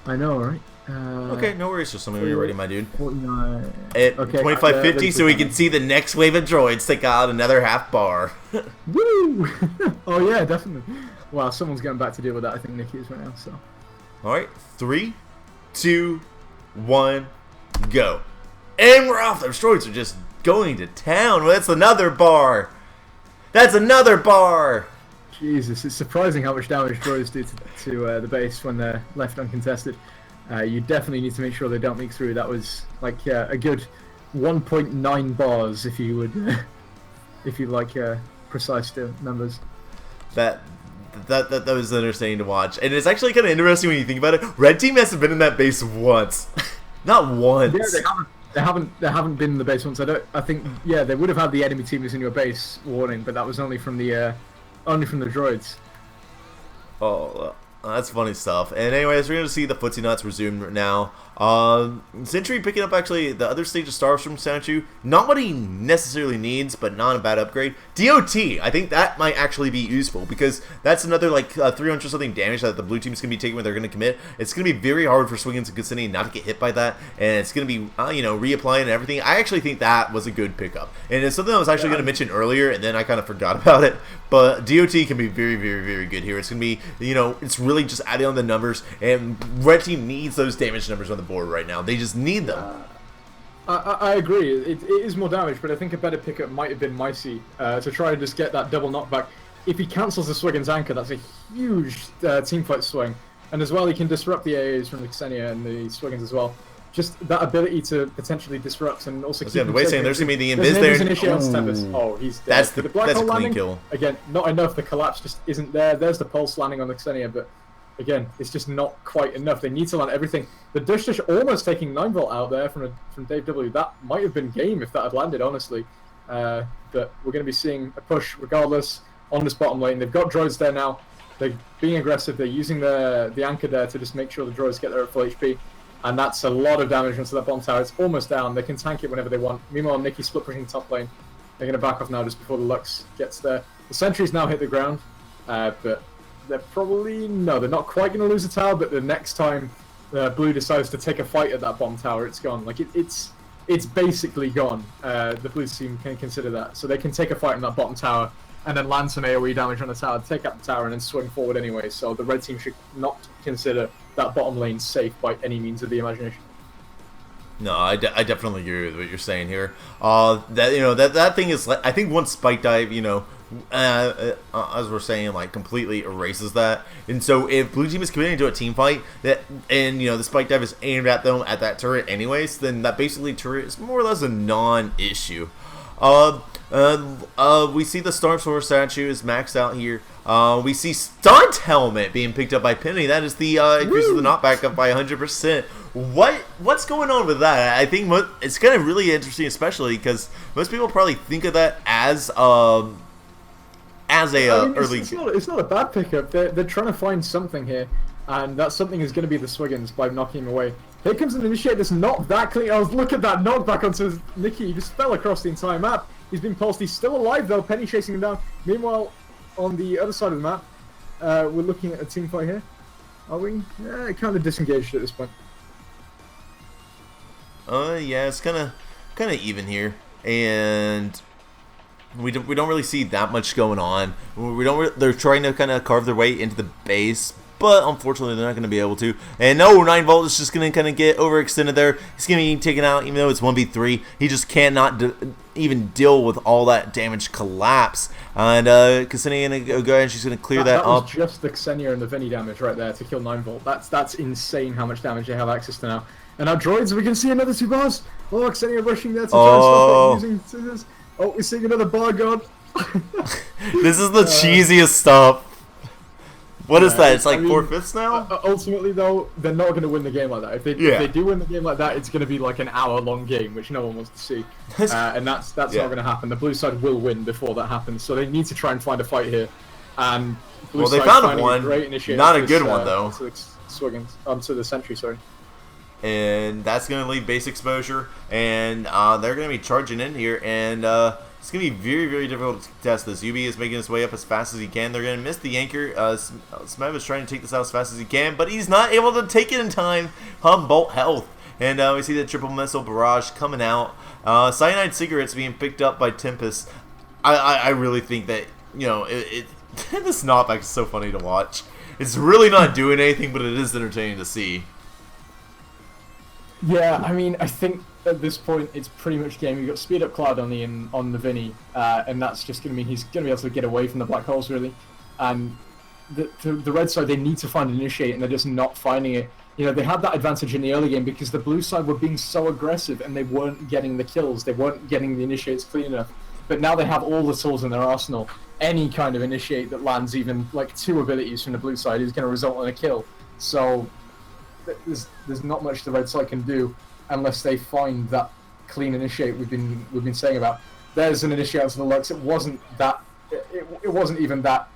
I know, right? Okay, no worries. Just something when you're ready, my dude. 49. At Okay, 25:50, so we can see the next wave of droids take out another half bar. Woo! Oh yeah, definitely. Wow, someone's going back to deal with that. I think Nikki is right now. So. All right, 3, 2, 1, go. And we're off. Those droids are just going to town. Well, that's another bar. That's another bar. Jesus, it's surprising how much damage droids do to the base when they're left uncontested. You definitely need to make sure they don't leak through. That was like a good 1.9 bars, if you would, if you like precise numbers. That was entertaining to watch, and it's actually kind of interesting when you think about it. Red team hasn't been in that base once, not once. Yeah, they haven't been in the base once. I think yeah, they would have had the enemy team is in your base warning, but that was only from the droids. Oh, that's funny stuff. And anyways, we're going to see the Awesomenauts resume now. Sentry picking up actually the other stage of stars from Sanchu. Not what he necessarily needs, but not a bad upgrade. DOT, I think that might actually be useful, because that's another like 300 something damage that the blue team's going to be taking when they're going to commit. It's going to be very hard for Swingins and Cassini not to get hit by that, and it's going to be, reapplying and everything. I actually think that was a good pickup. And it's something I was actually going to mention earlier, and then I kind of forgot about it. But DOT can be very, very, very good here. It's going to be, it's really just adding on the numbers, and red team needs those damage numbers on the board right now. They just need them. I agree. It is more damage, but I think a better pickup might have been Micey to try and just get that double knockback. If he cancels the Swiggin's anchor, that's a huge teamfight swing. And as well, he can disrupt the AAs from the Xenia and the Swiggins as well. Just that ability to potentially disrupt and also keep the way saying there's going to be the Invis there. Oh, he's dead. That's a clean kill. Again, not enough. The collapse just isn't there. There's the pulse landing on the Xenia, but again, it's just not quite enough. They need to land everything. The Dish almost taking 9-volt out there from Dave W. That might have been game if that had landed, honestly. But we're going to be seeing a push regardless on this bottom lane. They've got droids there now. They're being aggressive. They're using the anchor there to just make sure the droids get there at full HP. And that's a lot of damage onto that bomb tower. It's almost down. They can tank it whenever they want. Meanwhile, Nikki split pushing top lane. They're going to back off now just before the Lux gets there. The sentries now hit the ground, but they're probably... No, they're not quite going to lose the tower, but the next time Blue decides to take a fight at that bomb tower, it's gone. Like, it's basically gone. The Blue team can consider that. So they can take a fight on that bottom tower and then land some AoE damage on the tower, take out the tower, and then swing forward anyway. So the red team should not consider that bottom lane safe by any means of the imagination. No, I definitely agree with what you're saying here. That thing is, I think once Spike Dive, as we're saying, like completely erases that. And so if blue team is committing to a team fight and the spike dive is aimed at them at that turret anyways, then that basically turret is more or less a non-issue. We see the Storm Sword statue is maxed out here. We see Stunt Helmet being picked up by Penny. That is the increases the knockback up by 100%. What's going on with that? I think it's kind of really interesting, especially because most people probably think of that as early. It's not a bad pickup. They're trying to find something here, and that something is going to be the Swiggins by knocking him away. Here comes an initiate that's not that clean. Oh, look at that knockback onto Nicky. He just fell across the entire map. He's been pulsed. He's still alive though. Penny chasing him down. Meanwhile, on the other side of the map, we're looking at a team fight here. Are we? Yeah, kind of disengaged at this point. Yeah, it's kind of even here, and we don't really see that much going on. They're trying to kind of carve their way into the base, but unfortunately they're not going to be able to. And no, 9volt is just going to kind of get overextended there. He's going to be taken out, even though it's 1v3. He just cannot even deal with all that damage collapse. And Ksenia going to go ahead and she's going to clear that up. That was just the Ksenia and the Vinny damage right there to kill 9volt. That's insane how much damage they have access to now. And our droids, we can see another 2 bars. Oh, Ksenia rushing there to try and stop it using scissors. Oh, we're seeing another bar god. This is the cheesiest stuff. What is that? It's like 4/5 now? Ultimately, though, they're not going to win the game like that. If they do win the game like that, it's going to be like an hour-long game, which no one wants to see. And that's not going to happen. The blue side will win before that happens, so they need to try and find a fight here. And blue they found one. Not a good one, though. To the Sentry, sorry. And that's going to leave base exposure, and they're going to be charging in here, and it's going to be very, very difficult to test this. UB is making his way up as fast as he can. They're going to miss the anchor. Smev is trying to take this out as fast as he can, but he's not able to take it in time. Bolt health. And we see the triple missile barrage coming out. Cyanide cigarettes being picked up by Tempest. I really think that, this knockback is so funny to watch. It's really not doing anything, but it is entertaining to see. Yeah, I mean, I think at this point it's pretty much game. You've got speed up Cloud on the Vinny, and that's just going to mean he's going to be able to get away from the black holes really. And the red side, they need to find an initiate, and they're just not finding it. They had that advantage in the early game because the blue side were being so aggressive and they weren't getting the kills. They weren't getting the initiates clean enough. But now they have all the tools in their arsenal. Any kind of initiate that lands even like 2 abilities from the blue side is going to result in a kill. So there's not much the red side can do unless they find that clean initiate we've been saying about. There's an initiate to the Lux. It wasn't even that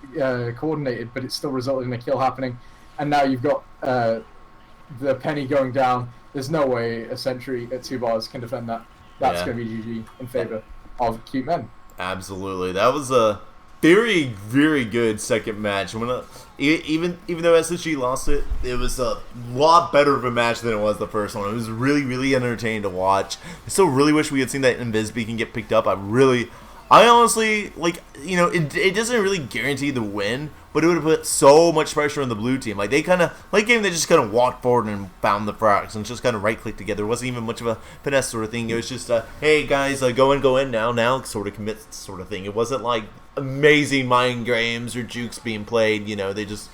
coordinated, but it still resulted in a kill happening. And now you've got the Penny going down. There's no way a Sentry at 2 bars can defend that. That's going to be GG in favor of Cute Men. Absolutely, that was a very, very good second match. Even though SSG lost it, it was a lot better of a match than it was the first one. It was really, really entertaining to watch. I still really wish we had seen that Invis Beacon get picked up. I honestly, it doesn't really guarantee the win, but it would have put so much pressure on the blue team. Like, they kind of, late game, they just kind of walked forward and found the frags and just kind of right-clicked together. It wasn't even much of a finesse sort of thing. It was just, hey, guys, go in now, sort of commit sort of thing. It wasn't like amazing mind games or jukes being played. They just,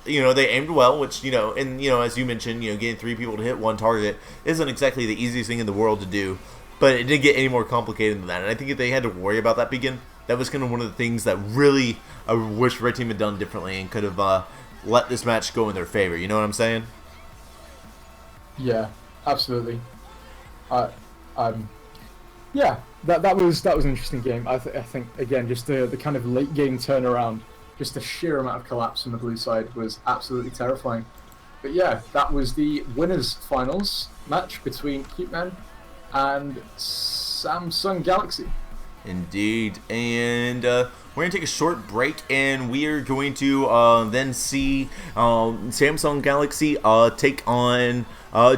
they aimed well, which, and, as you mentioned, getting 3 people to hit 1 target isn't exactly the easiest thing in the world to do. But it didn't get any more complicated than that. And I think if they had to worry about that begin, that was kind of one of the things that really I wish Red Team had done differently and could have let this match go in their favor. You know what I'm saying? Yeah, absolutely. Yeah, that was an interesting game. I think again, just the kind of late game turnaround, just the sheer amount of collapse on the blue side was absolutely terrifying. But yeah, that was the winners finals match between Cute Men and Samsung Galaxy. Indeed. And we're going to take a short break, and we are going to then see Samsung Galaxy take on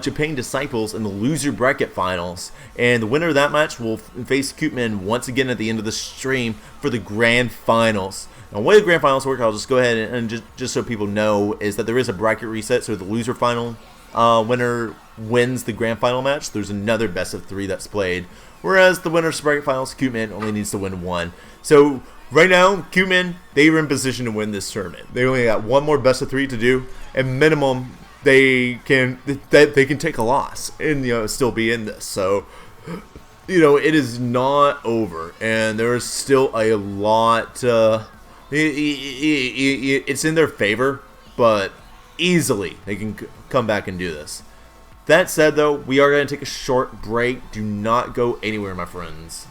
Japan Disciples in the loser bracket finals. And the winner of that match will face Koopman once again at the end of the stream for the grand finals. Now, the way the grand finals work, I'll just go ahead and just so people know, is that there is a bracket reset, so the loser final winner wins the grand final match, there's another best of 3 that's played. Whereas the winner of bracket finals, Cuteman, only needs to win 1. So right now, Cuteman, they are in position to win this tournament. They only got 1 more best of 3 to do, and minimum they can take a loss and still be in this. So it is not over, and there is still a lot. It's in their favor, but easily they can come back and do this. That said, though, we are going to take a short break. Do not go anywhere, my friends.